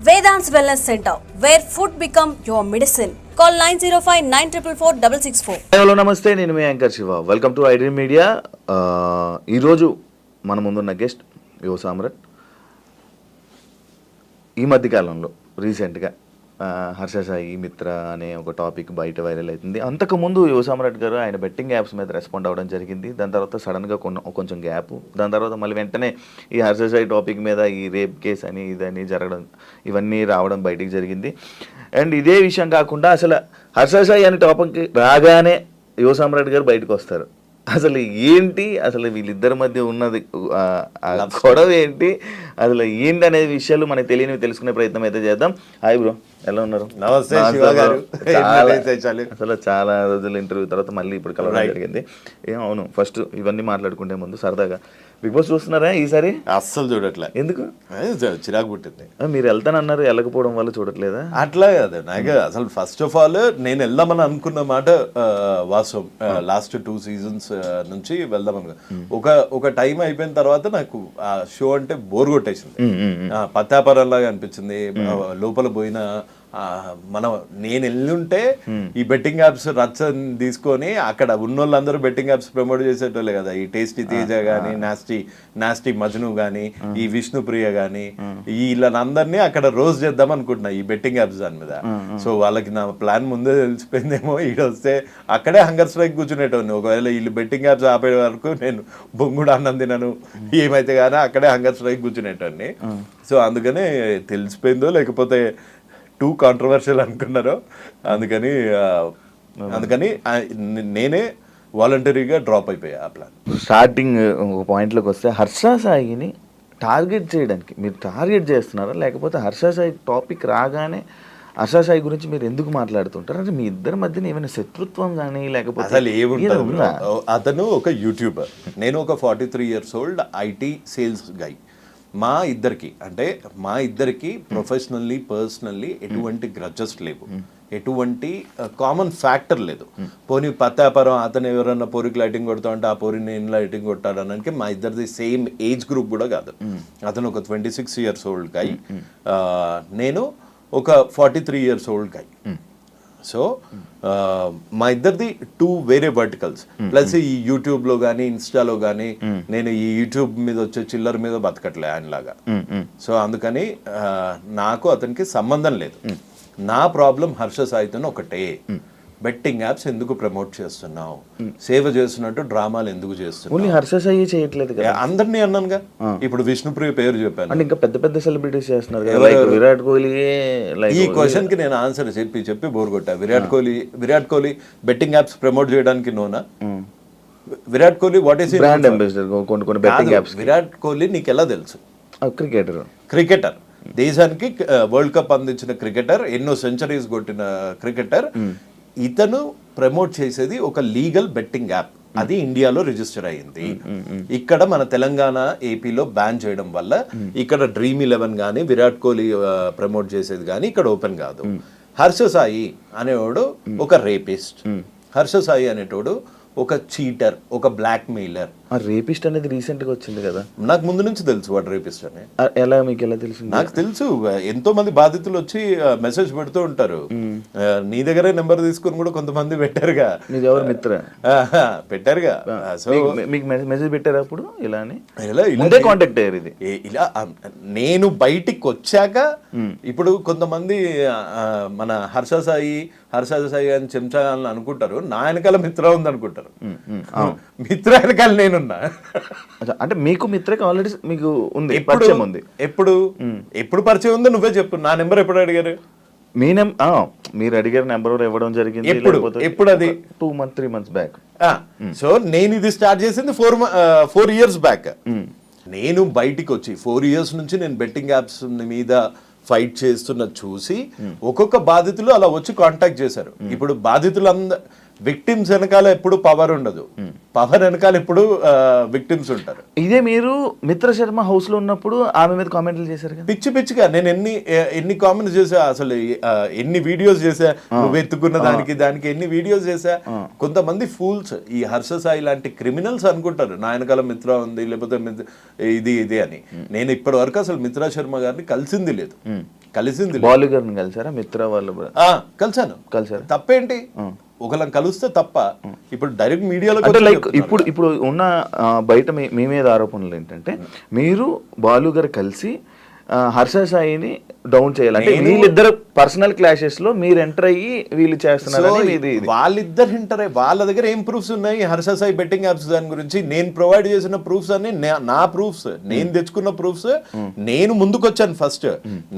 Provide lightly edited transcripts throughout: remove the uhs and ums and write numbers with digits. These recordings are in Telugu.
Vedant's Wellness Center, where food become your medicine. Call 905-944-664. Hello నమస్తే, నేను మీ anchor Shiva. Welcome to iDream media. ఈరోజు మన ముందున్న గెస్ట్ యువ సామ్రాట్. ఈ మధ్యకాలంలో రీసెంట్గా హర్ష సాయి మిత్ర అనే ఒక టాపిక్ బయట వైరల్ అవుతుంది. అంతకుముందు యువ సామ్రాట్ గారు ఆయన బెట్టింగ్ యాప్స్ మీద రెస్పాండ్ అవ్వడం జరిగింది. దాని తర్వాత సడన్గా కొంచెం గ్యాప్, దాని తర్వాత మళ్ళీ వెంటనే ఈ హర్ష సాయి టాపిక్ మీద ఈ రేప్ కేసు అని ఇదని జరగడం, ఇవన్నీ రావడం బయటికి జరిగింది. అండ్ ఇదే విషయం కాకుండా అసలు హర్ష సాయి అనే టాపిక్ రాగానే యువ సామ్రాట్ గారు బయటకు వస్తారు. అసలు ఏంటి, అసలు వీళ్ళిద్దరి మధ్య ఉన్నది గొడవ ఏంటి, అసలు ఏంటి అనే విషయాలు మనకు తెలియనివి తెలుసుకునే ప్రయత్నం అయితే చేద్దాం. హాయ్ బ్రో, ఎలా ఉన్నారు? నమస్తే. అసలు చాలా రోజుల ఇంటర్వ్యూ తర్వాత మళ్ళీ ఇప్పుడు కలవడం జరిగింది. అవును, ఫస్ట్ ఇవన్నీ మాట్లాడుకుంటే ముందు సరదాగా బిగ్ బాస్ చూస్తున్నారా ఈసారి? అస్సలు చూడట్లే. ఎందుకు? చిరాకు పుట్టింది. మీరు వెళ్తానన్నారు, వెళ్ళకపోవడం వల్ల చూడట్లేదా? అట్లా కాదు, నాకు అసలు ఫస్ట్ ఆఫ్ ఆల్ నేను వెళ్దామని అనుకున్న మాట వాస్తవం. లాస్ట్ 2 seasons నుంచి వెళ్దామని ఒక టైం అయిపోయిన తర్వాత నాకు ఆ షో అంటే బోర్ కొట్టేసింది. పత్తాపరంలాగా అనిపించింది. లోపల పోయిన నేను వెళ్ళుంటే ఈ బెట్టింగ్ యాప్స్ రచ్చని తీసుకొని అక్కడ ఉన్నోళ్ళందరూ బెట్టింగ్ యాప్స్ ప్రమోట్ చేసేటోళ్ళే కదా. ఈ టేస్టీ తేజ గానీ, నాస్టీ మజ్ను గానీ, ఈ విష్ణుప్రియ గానీ, వీళ్ళందరినీ అక్కడ రోజు చేద్దాం అనుకుంటున్నా ఈ బెట్టింగ్ యాప్స్ దాని మీద. సో వాళ్ళకి నా ప్లాన్ ముందే తెలిసిపోయిందేమో. ఈడొస్తే అక్కడే హంగర్ స్ట్రైక్ కూర్చునేటోని. ఒకవేళ వీళ్ళు బెట్టింగ్ యాప్స్ ఆపే వరకు నేను బొంగుడు అన్నం తినను, ఏమైతే కానీ అక్కడే హంగర్ స్ట్రైక్ కూర్చునేటోని. సో అందుకనే తెలిసిపోయిందో లేకపోతే టూ కాంట్రవర్షియల్ అనుకున్నారో, అందుకని నేనే వాలంటరీగా డ్రాప్ అయిపోయా ఆ ప్లాన్. స్టార్టింగ్ ఒక పాయింట్లోకి వస్తే హర్ష సాయిని టార్గెట్ చేయడానికి మీరు టార్గెట్ చేస్తున్నారా, లేకపోతే హర్ష సాయి టాపిక్ రాగానే హర్ష సాయి గురించి మీరు ఎందుకు మాట్లాడుతుంటారు? అంటే మీ ఇద్దరి మధ్యన ఏమైనా శత్రుత్వం కానీ లేకపోతే అసలు ఏముంటుంది? అతను ఒక యూట్యూబర్, నేను ఒక 43 years old ఐటీ సేల్స్ గై. మా ఇద్దరికి ప్రొఫెషనల్లీ పర్సనల్లీ ఎటువంటి గ్రడ్జెస్ లేవు, ఎటువంటి కామన్ ఫ్యాక్టర్ లేదు. పోనీ పత్తాపరం అతను ఎవరన్నా పోరికి లైటింగ్ కొడతా ఉంటే ఆ పోరి నేను లైటింగ్ కొట్టాడనడానికి మా ఇద్దరిది సేమ్ ఏజ్ గ్రూప్ కూడా కాదు. అతను ఒక 26 years old గై, నేను ఒక 43 years old గై. సో మా ఇద్దరిది 2 వేరే వర్టికల్స్. ప్లస్ ఈ యూట్యూబ్లో కానీ ఇన్స్టాలో కానీ నేను ఈ యూట్యూబ్ మీద వచ్చే చిల్లర మీద బతకట్లే ఆయనలాగా. సో అందుకని నాకు అతనికి సంబంధం లేదు. నా ప్రాబ్లం హర్ష సాయితో ఒకటే, బెట్టింగ్ యాప్స్ ఎందుకు ప్రమోట్ చేస్తున్నావు, సేవ చేస్తున్నట్టు డ్రామాలు ఎందుకు చేస్తున్నావు? హర్ష సాయి చేయట్లేదు కదా, అందరినీ అన్నానుగా. ఇప్పుడు విష్ణుప్రియ పేరు చెప్పాను, ఇంకా పెద్ద పెద్ద సెలబ్రిటీస్ చేస్తున్నారు, విరాట్ కోహ్లీ. ఈ క్వశ్చన్ కి నేను ఆన్సర్ చెప్పి బోర్ కొట్టా. Virat Kohli betting apps promote చేయడానికి నోనా? Virat Kohli what is brand ambassador కొన్ని బెట్టింగ్ యాప్స్. విరాట్ కోహ్లీ నీకు ఎలా తెలుసు? క్రికెటర్, దేశానికి వరల్డ్ కప్ అందించిన క్రికెటర్, ఎన్నో సెంచరీస్ కొట్టిన క్రికెటర్. ఇతను ప్రమోట్ చేసేది ఒక లీగల్ బెట్టింగ్ యాప్, అది ఇండియాలో రిజిస్టర్ అయ్యింది. ఇక్కడ మన తెలంగాణ ఏపీలో బ్యాన్ చేయడం వల్ల ఇక్కడ Dream11 కానీ విరాట్ కోహ్లీ ప్రమోట్ చేసేది కానీ ఇక్కడ ఓపెన్ కాదు. హర్ష సాయి అనేవాడు ఒక రేపిస్ట్, హర్ష సాయి అనేటోడు ఒక చీటర్, ఒక బ్లాక్ మెయిలర్. రేపిస్ట్ అనేది రీసెంట్ గా వచ్చింది కదా, నాకు ముందు నుంచి తెలుసు వాడు రేపిస్ట్ అని. మీకు ఎలా తెలుసు? నాకు తెలుసు, ఎంతో మంది బాధితులు వచ్చి మెసేజ్ పెడుతూ ఉంటారు. నీ దగ్గరే నెంబర్ తీసుకుని కూడా కొంతమంది పెట్టారుగా. ఎవరు మిత్ర పెట్టారుగా. సో మీకు మెసేజ్ పెట్టారు అప్పుడు ఇలా కాంటాక్ట్ అయ్యారు? ఇది ఇలా నేను బయటికి వచ్చాక ఇప్పుడు కొంతమంది మన హర్ష సాయి అని చెంచా అని అనుకుంటారు, నా వెనకాల మిత్ర ఉంది అనుకుంటారు. మిత్ర వెనకాల నేనున్నా. అంటే మీకు మిత్రకి ఆల్రెడీ మీకు ఉంది, ఎప్పుడు పరిచయం ఉంది? నువ్వే చెప్పు. నా నెంబర్ ఎప్పుడు అడిగారు? మీరు అడిగారు నెంబర్ ఎవడం జరిగింది ఎప్పుడు? అది 3 months బ్యాక్. సో నేను ఇది స్టార్ట్ చేసింది 4 years బ్యాక్. నేను బయటికి వచ్చి 4 years నుంచి నేను బెట్టింగ్ యాప్స్ మీద ఫైట్ చేస్తున్న చూసి ఒక్కొక్క బాధితులు అలా వచ్చి కాంటాక్ట్ చేశారు. ఇప్పుడు బాధితులు విక్టిమ్స్ వెనకాల ఎప్పుడు పవర్ ఉండదు, పవర్ వెనకాల ఎప్పుడు విక్టిమ్స్ ఉంటారు. ఇదే మీరు మిత్ర శర్మ హౌస్ లో ఉన్నప్పుడు ఆమె మీద కామెంట్లు చేశారు కదా, పిచ్చిగా. నేను ఎన్ని కామెంట్స్ చేసా, అసలు ఎన్ని వీడియోస్ చేసా, నువ్వు ఎత్తుకున్న దానికి ఎన్ని వీడియోస్ చేసా. కొంతమంది ఫూల్స్, ఈ హర్ష సాయి లాంటి క్రిమినల్స్ అనుకుంటారు నా వెనకాల మిత్ర ఉంది లేకపోతే ఇది అని. నేను ఇప్పటి వరకు అసలు మిత్రా శర్మ గారిని కలిసింది లేదు. కలిసింది బాలు గారిని కలిసారా మిత్ర వాళ్ళు? కలిసాను. కలిసారు. తప్పేంటి, ఒకళ్ళని కలిస్తే తప్ప? ఇప్పుడు డైరెక్ట్ మీడియాలో అంటే లైక్ ఇప్పుడు ఉన్న బయట మీ మీద ఆరోపణలు ఏంటంటే మీరు బాలు గారు కలిసి హర్ష సాయిని డౌన్ చేయాలంటే వీళ్ళిద్దరు పర్సనల్ క్లాషెస్ లో మీరు ఎంటర్ అయ్యి వీళ్ళు చేస్తున్నారు. వాళ్ళిద్దరు ఎంటర్ అయ్యి వాళ్ళ దగ్గర ఏం ప్రూఫ్స్ ఉన్నాయి హర్ష సాయి బెట్టింగ్ యాప్స్ దాని గురించి? నేను ప్రొవైడ్ చేసిన ప్రూఫ్స్ అన్ని నా ప్రూఫ్స్, నేను తెచ్చుకున్న ప్రూఫ్స్. నేను ముందుకొచ్చాను ఫస్ట్,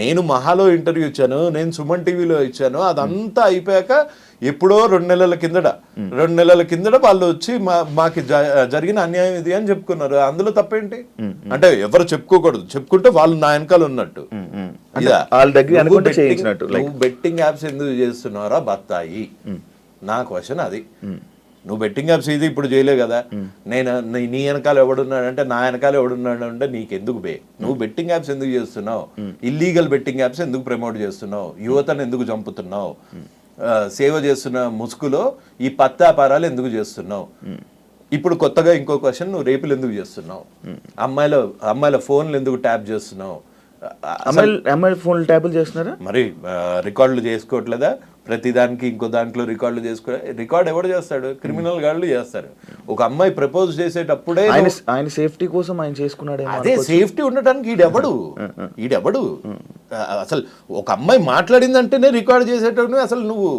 నేను మహాలో ఇంటర్వ్యూ ఇచ్చాను, నేను సుమన్ టీవీలో ఇచ్చాను. అదంతా అయిపోయాక ఎప్పుడో 2 నెలల కిందట వాళ్ళు వచ్చి మాకు జరిగిన అన్యాయం ఇది అని చెప్పుకున్నారు. అందులో తప్పేంటి? అంటే ఎవరు చెప్పుకోకూడదు, చెప్పుకుంటే వాళ్ళు నా వెనకాల ఉన్నట్టు. నువ్వు బెట్టింగ్ యాప్స్ ఎందుకు చేస్తున్నారా బత్తాయి? నా క్వశ్చన్ అది. నువ్వు బెట్టింగ్ యాప్స్ ఇది ఇప్పుడు చేయలే కదా, నేను నీ వెనకాల ఎవడున్నాడంటే నా వెనకాల ఎవడున్నాడు అంటే నీకెందుకు బే? నువ్వు బెట్టింగ్ యాప్స్ ఎందుకు చేస్తున్నావు? ఇల్లీగల్ బెట్టింగ్ యాప్స్ ఎందుకు ప్రమోట్ చేస్తున్నావు? యువతను ఎందుకు చంపుతున్నావు? సేవ చేస్తున్న ముసుగులో ఈ పత్తాపారాలు ఎందుకు చేస్తున్నావు? ఇప్పుడు కొత్తగా ఇంకో క్వశ్చన్, నువ్వు రేపులు ఎందుకు చేస్తున్నావు? అమ్మాయిల ఫోన్లు ఎందుకు ట్యాప్ చేస్తున్నావు? అమ్మాయిల ఫోన్లు ట్యాపులు చేస్తున్నారా? మరి రికార్డులు చేసుకోవట్లేదా? ప్రతి దానికి ఇంకో దాంట్లో రికార్డులు రికార్డ్ ఎవడు చేస్తాడు? క్రిమినల్ గాళ్ళు చేస్తారు. ఒక అమ్మాయి ప్రపోజ్ చేసేటప్పుడే ఆయన సేఫ్టీ కోసం ఆయన చేసుకున్నాడు. అదే సేఫ్టీ ఉండటానికి ఈడెవడు అసలు? ఒక అమ్మాయి మాట్లాడిందంటేనే రికార్డ్ చేసేటప్పుడు అసలు నువ్వు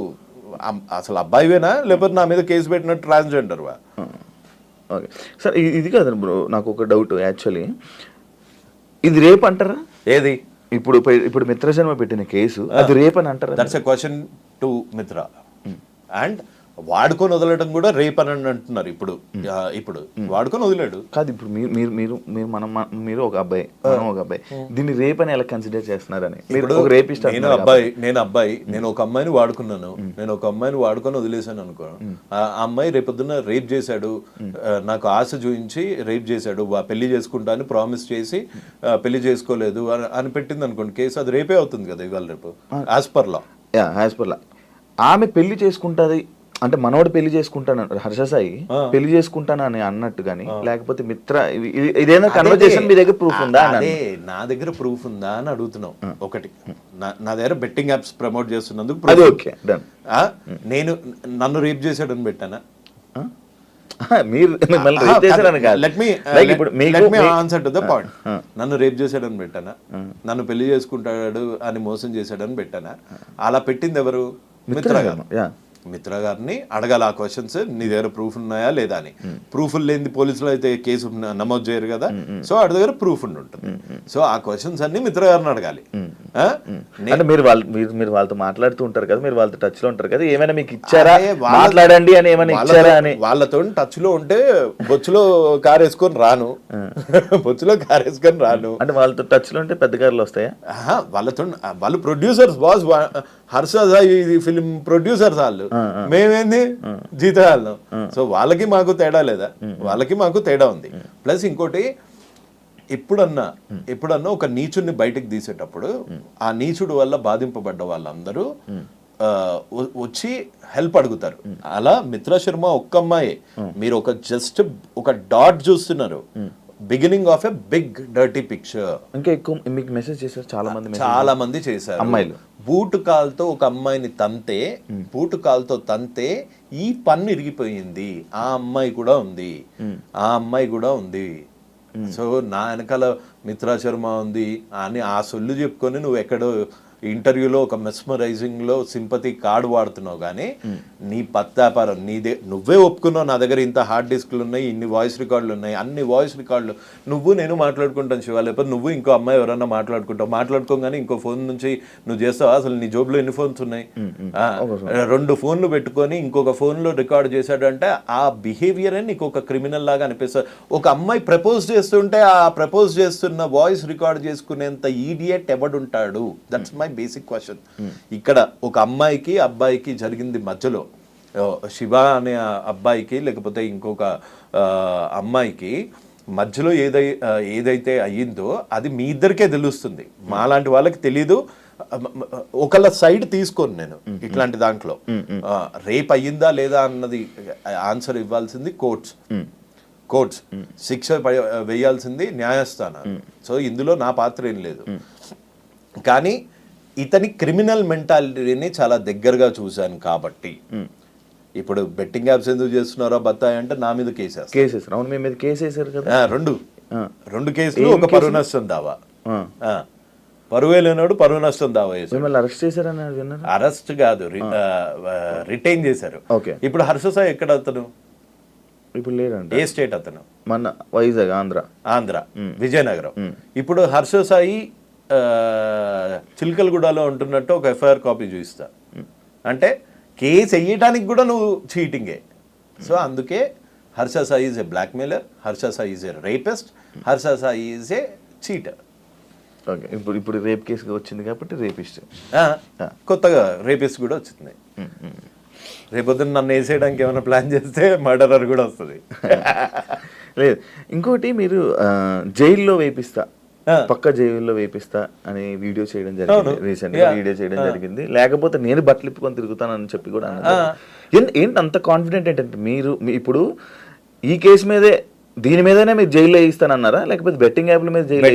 అసలు అబ్బాయివేనా లేకపోతే నా మీద కేసు పెట్టినట్టు ట్రాన్స్జెండర్వా? ఓకే సార్, ఇది కాదు బ్రో, నాకు ఒక డౌట్ యాక్చువల్లీ. ఇది రేప్ అంటారా? ఏది? ఇప్పుడు మిత్రజన్మ పెట్టిన కేసు అది రేప్ అని అంటారా? దట్స్ ఎ క్వశ్చన్ టు మిత్ర. అండ్ వాడుకొని వదలడం కూడా రేప్ అని అంటున్నారు. ఇప్పుడు వాడుకొని వదిలాడు కాదు. ఇప్పుడు మీరు ఒక అబ్బాయి, మనం ఒక అబ్బాయి, దీన్ని రేప్ అని ఎలా కన్సిడర్ చేస్తున్నారని? నేను ఒక అమ్మాయిని వాడుకున్నాను, నేను ఒక అమ్మాయిని వాడుకొని వదిలేసాను అనుకో, ఆ అమ్మాయి రేపొద్దున రేప్ చేశాడు, నాకు ఆశ చూపించి రేప్ చేశాడు, పెళ్లి చేసుకుంటా అని ప్రామిస్ చేసి పెళ్లి చేసుకోలేదు అని పెట్టింది అనుకోండి కేసు, అది రేపే అవుతుంది కదా ఇవాళ రేపు యాజ్ పర్ లా. ఆమె పెళ్లి చేసుకుంటది అంటే మనోడు పెళ్లి చేసుకుంటాను, హర్ష సాయి పెళ్లి చేసుకుంటాను అని అన్నట్టు గానీ, లేకపోతే మిత్ర ఇదేనా కన్వర్జేషన్ మీ దగ్గర ప్రూఫ్ ఉందా? అదే నా దగ్గర ప్రూఫ్ ఉందా అని అడుగుతున్నావు. ఒకటి, నా దగ్గర బెట్టింగ్ యాప్స్ ప్రమోట్ చేస్తున్నందుకు నేను నన్ను రేప్ చేశాడని పెట్టానా? Answer to the point. నన్ను రేప్ చేశాడని పెట్టానా? నన్ను పెళ్లి చేసుకుంటాడు అని మోసం చేశాడని పెట్టానా? అలా పెట్టింది ఎవరు? మిత్ర గారిని అడగాలి ఆ క్వశ్చన్స్. నీ దగ్గర ప్రూఫ్ ఉన్నాయా లేదా అని. ప్రూఫ్లు లేని పోలీసులు అయితే కేసు నమోదు చేయరు కదా, సో వాడి దగ్గర ప్రూఫ్ ఉంటుంది. సో ఆ క్వశ్చన్స్ అన్ని మిత్ర గారిని అడగాలి. మీరు వాళ్ళతో మాట్లాడుతూ ఉంటారు కదా, మీరు వాళ్ళతో టచ్ లో ఉంటారు కదా, ఏమైనా మీకు ఇచ్చారా మాట్లాడండి అని ఏమైనా ఇచ్చారా అని? వాళ్ళతో టచ్ లో ఉంటే బొచ్చులో కార్ వేసుకొని రాను, అంటే వాళ్ళతో టచ్ లో ఉంటే పెద్ద కార్లు వస్తాయా? వాళ్ళు producers, boss Harsha Sai film producers వాళ్ళు, మేమేంది జీతాలు. సో వాళ్ళకి మాకు తేడా లేదా? వాళ్ళకి మాకు తేడా ఉంది. ప్లస్ ఇంకోటి, ఎప్పుడన్నా ఒక నీచుడిని బయటకు తీసేటప్పుడు ఆ నీచుడు వల్ల బాధింపబడ్డ వాళ్ళందరూ వచ్చి హెల్ప్ అడుగుతారు. అలా మిత్ర శర్మ ఒక్క అమ్మాయి, మీరు జస్ట్ ఒక డాట్ చూస్తున్నారు, beginning of a big dirty picture. ఇంకా ఎక్కువ మీకు మెసేజ్ చేశారు చాలా మంది చేశారు. అమ్మాయిలు బూటు కాల్తో ఒక అమ్మాయిని తంతే ఈ పన్ను ఇరిగిపోయింది, ఆ అమ్మాయి కూడా ఉంది. సో నా వెనకాల మిత్రా శర్మ ఉంది అని ఆ సొల్లు చెప్పుకొని నువ్వు ఎక్కడో ఇంటర్వ్యూలో ఒక మెస్మరైజింగ్ లో సింపతి కార్డు వాడుతున్నావు, కానీ నీ పత్తాపారం నువ్వే ఒప్పుకున్నావు. నా దగ్గర ఇంత హార్డ్ డిస్క్లు ఉన్నాయి, ఇన్ని వాయిస్ రికార్డులు ఉన్నాయి, అన్ని వాయిస్ రికార్డులు నేను మాట్లాడుకుంటాను శివ, లేకపోతే నువ్వు ఇంకో అమ్మాయి ఎవరన్నా మాట్లాడుకోగానే ఇంకో ఫోన్ నుంచి నువ్వు చేస్తావా? అసలు నీ జోబులో ఎన్ని ఫోన్స్ ఉన్నాయి? 2 ఫోన్లు పెట్టుకొని ఇంకొక ఫోన్ లో రికార్డ్ చేశాడు అంటే ఆ బిహేవియర్ నీకు ఒక క్రిమినల్ లాగా అనిపిస్తుంది. ఒక అమ్మాయి ప్రపోజ్ చేస్తుంటే ఆ ప్రపోజ్ చేస్తున్న వాయిస్ రికార్డ్ చేసుకునేంత ఈడియట్ ఎవడుంటాడు? That's my basic question. ఇక్కడ ఒక అమ్మాయికి అబ్బాయికి జరిగింది మధ్యలో, శివ అనే అబ్బాయికి లేకపోతే ఇంకొక అమ్మాయికి మధ్యలో ఏదైతే అయ్యిందో అది మీ ఇద్దరికే తెలుస్తుంది, మాలాంటి వాళ్ళకి తెలీదు. ఒకళ్ళ సైడ్ తీసుకోను నేను ఇట్లాంటి దాంట్లో. రేప్ అయ్యిందా లేదా అన్నది ఆన్సర్ ఇవ్వాల్సింది కోర్ట్స్, శిక్ష వేయాల్సింది న్యాయస్థానం. సో ఇందులో నా పాత్ర ఏం లేదు. కానీ ఇతని క్రిమినల్ మెంటాలిటీని చాలా దగ్గరగా చూశాను కాబట్టి ఇప్పుడు బెట్టింగ్ యాప్స్ ఎందుకు చేస్తున్నారో బత్తాయి అంటే నా మీద కేసేస్తారు. కేసెస్ అవును, మీ మీద కేసు వేసారు కదా. రెండు కేసులు, ఒక పరువు నష్టం దావా. పరువే లేనాడు పరువు నష్టం దావా చేశారు. మిమ్మల్ని అరెస్ట్ చేశారని విన్నారు. అరెస్ట్ కాదు, రిటైన్ చేశారు. ఓకే. ఇప్పుడు హర్ష సాయి ఎక్కడ అతను? ఇప్పుడు లేదండి. ఏ స్టేట్ అతను? మన వైజాగ్, ఆంధ్ర, విజయనగరం. ఇప్పుడు హర్ష సాయి చిలకలగూడలో ఉంటున్నట్టు ఒక ఎఫ్ఐఆర్ కాపీ చూపిస్తా అంటే కేసు వేయడానికి కూడా నువ్వు చీటింగే. సో అందుకే Harsha Sai is a blackmailer, Harsha Sai is a rapist, Harsha Sai is a cheater. Okay. ఇప్పుడు రేప్ కేసు వచ్చింది కాబట్టి రేపిస్ట్, కొత్తగా రేపిస్ట్ కూడా వచ్చింది. రేపొద్దున నన్ను వేసేయడానికి ఏమైనా ప్లాన్ చేస్తే మర్డరర్ కూడా వస్తుంది. లేదు, ఇంకోటి మీరు జైల్లో వేపిస్తా, పక్క జైల్లో వేపిస్తా అని వీడియో చేయడం జరిగింది, రీసెంట్ గా వీడియో చేయడం జరిగింది. లేకపోతే నేను బట్టలు ఇప్పుకొని తిరుగుతానని చెప్పి కూడా అన్నారు. ఏంటి అంత కాన్ఫిడెంట్ ఏంటంటే మీరు ఇప్పుడు ఈ కేసు మీదే, దీని మీదనే మీరు జైల్లో వేయిస్తానన్నారా, లేకపోతే బెట్టింగ్ యాప్ల మీద జైల్లో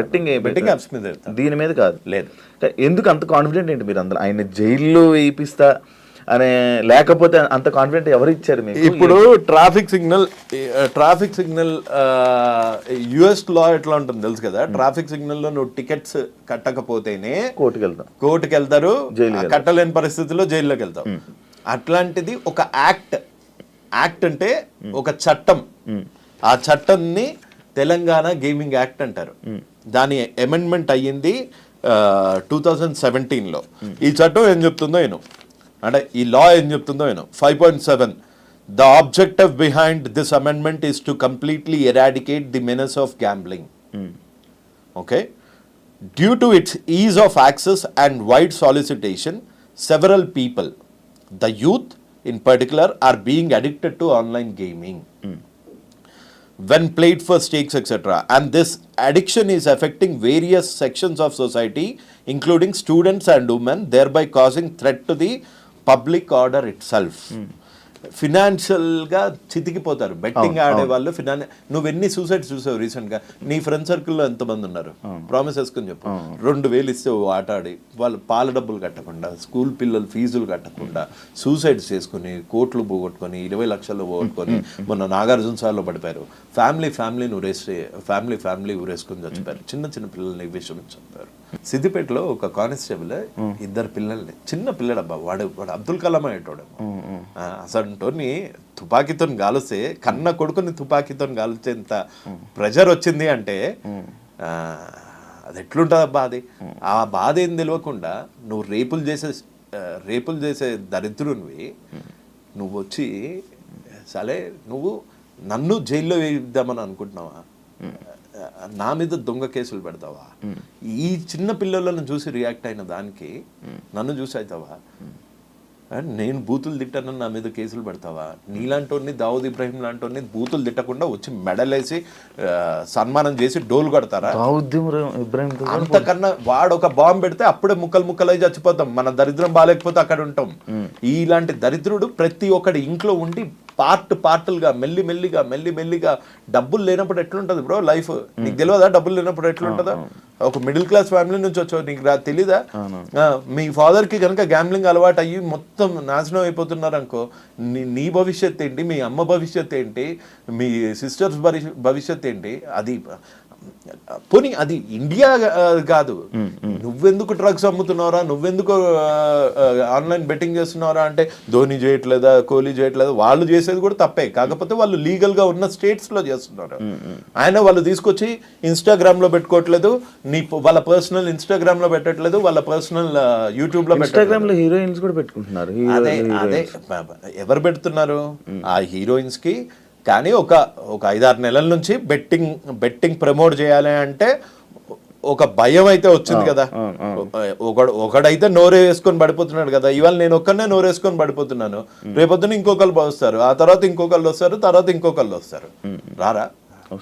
బెట్టింగ్ యాప్స్ మీద, దీని మీద కాదు? లేదు. ఎందుకు అంత కాన్ఫిడెంట్ ఏంటి మీరు అందరూ ఆయన జైల్లో వేయిస్తా అనే? లేకపోతే అంత కాన్ఫిడెంట్ ఎవరు ఇచ్చారు మీకు? ఇప్పుడు ట్రాఫిక్ సిగ్నల్ యుఎస్ లా ఎట్లా ఉంటుంది తెలుసు కదా. ట్రాఫిక్ సిగ్నల్ లో నువ్వు టికెట్స్ కట్టకపోతేనే కోర్టుకి వెళ్తారు, కట్టలేని పరిస్థితిలో జైల్లోకి వెళ్తావు. అట్లాంటిది ఒక యాక్ట్ అంటే ఒక చట్టం. ఆ చట్టాన్ని తెలంగాణ గేమింగ్ యాక్ట్ అంటారు. దాని అమెండ్మెంట్ అయ్యింది 2017లో. ఈ చట్టం ఏం చెప్తుందో నేను అంటే ఈ లా ఏం చెప్తుందో నేను 5.7 The objective behind this amendment is to completely eradicate the menace of gambling. Okay? Due to its ease of access and wide solicitation, several people, the youth in particular, are being addicted to online gaming when played for stakes, etc. And this addiction is affecting various sections of society, including students and women, thereby causing threat to the public order itself. ఫినాన్షియల్గా చితికిపోతారు బెట్టింగ్ ఆడే వాళ్ళు. నువ్వెన్ని సూసైడ్స్ చూసావు రీసెంట్గా? నీ ఫ్రెండ్ సర్కిల్లో ఎంతమంది ఉన్నారు? ప్రామిస్ వేసుకొని చెప్పు. 2,000 ఇస్తే ఆట ఆడి వాళ్ళు పాల డబ్బులు కట్టకుండా, స్కూల్ పిల్లలు ఫీజులు కట్టకుండా సూసైడ్స్ చేసుకుని, కోట్లు పోగొట్టుకొని, 20 లక్షలు పోగొట్టుకొని మొన్న నాగార్జున సార్లో పడిపోయారు. ఫ్యామిలీ ఊరేసుకొని చచ్చిపోయారు. చిన్న పిల్లల్ని విషయం చంపారు. సిద్దిపేటలో ఒక కానిస్టేబుల్ 2 పిల్లల్ని, చిన్న పిల్లడబ్బా, వాడు అబ్దుల్ కలాం అయ్యేటోడు. అసంటోని తుపాకీతో గాలిస్తే, కన్న కొడుకుని తుపాకీతో గాల్చేంత ప్రెషర్ వచ్చింది అంటే అది ఎట్లుంటుంది అబ్బా. ఆ బాధ ఏం తెలియకుండా నువ్వు రేపులు చేసే దరిద్రునివి నువ్వు వచ్చి సరే నువ్వు నన్ను జైల్లో వేయిద్దామని అనుకుంటున్నావా? నా మీద దొంగ కేసులు పెడతావా? ఈ చిన్న పిల్లలను చూసి రియాక్ట్ అయిన దానికి నన్ను చూసి అవుతావా? నేను బూతులు తిట్టానని నా మీద కేసులు పెడతావా? నీలాంటి దావుద్ ఇబ్రాహిం లాంటి బూతులు తిట్టకుండా వచ్చి మెడలేసి సన్మానం చేసి డోలు కొడతారా? అంతకన్నా వాడు ఒక బాంబు పెడితే అప్పుడే ముక్కలై చచ్చిపోతాం. మన దరిద్రం బాగాలేకపోతే అక్కడ ఉంటాం. ఇలాంటి దరిద్రుడు ప్రతి ఒక్కడి ఇంట్లో ఉండి పార్టులుగా మెల్లిమెల్లిగా డబ్బులు లేనప్పుడు ఎట్లుంటది బ్రో లైఫ్? నీకు తెలియదా డబ్బులు లేనప్పుడు ఎట్లుంటుందో? ఒక మిడిల్ క్లాస్ ఫ్యామిలీ నుంచి వచ్చావు, నీకు తెలీదా? మీ ఫాదర్ కి కనుక గ్యాంబ్లింగ్ అలవాటు అయ్యి మొత్తం నాశనం అయిపోతున్నారు అనుకో, నీ భవిష్యత్ ఏంటి? మీ అమ్మ భవిష్యత్ ఏంటి? మీ సిస్టర్స్ భవిష్యత్ ఏంటి? అది పోనీ అది ఇండియా కాదు. నువ్వెందుకు డ్రగ్స్ అమ్ముతున్నారా, నువ్వెందుకు ఆన్లైన్ బెట్టింగ్ చేస్తున్నారా అంటే ధోని చేయట్లేదా, కోహ్లీ చేయట్లేదా? వాళ్ళు చేసేది కూడా తప్పే, కాకపోతే వాళ్ళు లీగల్ గా ఉన్న స్టేట్స్ లో చేస్తున్నారు. వాళ్ళు తీసుకొచ్చి ఇన్స్టాగ్రామ్ లో పెట్టుకోవట్లేదు, వాళ్ళ పర్సనల్ ఇన్స్టాగ్రామ్ లో పెట్టట్లేదు, వాళ్ళ పర్సనల్ యూట్యూబ్ లో ఇన్స్టాగ్రామ్ లో హీరోయిన్స్ కూడా పెట్టుకుంటున్నారు. అదే ఎవరు పెడుతున్నారు? ఆ హీరోయిన్స్ కి. కానీ ఒక 5-6 నెలల నుంచి బెట్టింగ్ ప్రమోట్ చేయాలి అంటే ఒక భయం అయితే వచ్చింది కదా. ఒకడైతే నోరే వేసుకొని పడిపోతున్నాడు కదా. ఇవాళ నేను ఒక్కనే నోరేసుకొని పడిపోతున్నాను, రేపొద్దున ఇంకొకళ్ళు వస్తారు, ఆ తర్వాత ఇంకొకళ్ళు వస్తారు, తర్వాత ఇంకొకళ్ళు వస్తారు. రారా?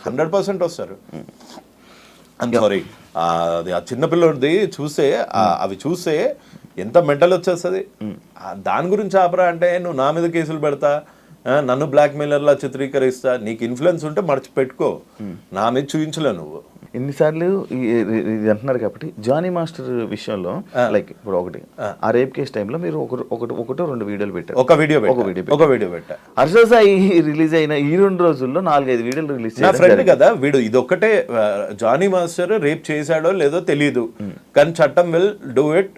100% వస్తారు. సారీ, అది ఆ చిన్నపిల్లడిది చూస్తే అవి చూస్తే ఎంత మెంటల్ వచ్చేస్తుంది. దాని గురించి ఆపరా అంటే నువ్వు నా మీద కేసులు పెడతా, నన్ను బ్లాక్ మెయిలర్లా చిత్రీకరిస్తా. నీకు ఇన్ఫ్లుయెన్స్ ఉంటే మర్చిపెట్టుకో, నా మీద చూపించలే నువ్వు. ఎన్నిసార్లు ఇది అంటున్నారు కాబట్టి జానీ మాస్టర్ విషయంలో లైక్ ఇప్పుడు ఒకటి ఆ రేప్ కేసు టైంలో మీరు ఒకటో 2 వీడియోలు పెట్టారు. ఒక వీడియో పెట్టా. హర్ష సాయి రిలీజ్ అయిన ఈ 2 రోజుల్లో 4-5 వీడియోలు రిలీజ్ నా ఫ్రెండ్ కదా వీడు. ఇదొక్కటే జానీ మాస్టర్ రేప్ చేశాడో లేదో తెలీదు, కానీ చట్టం will do it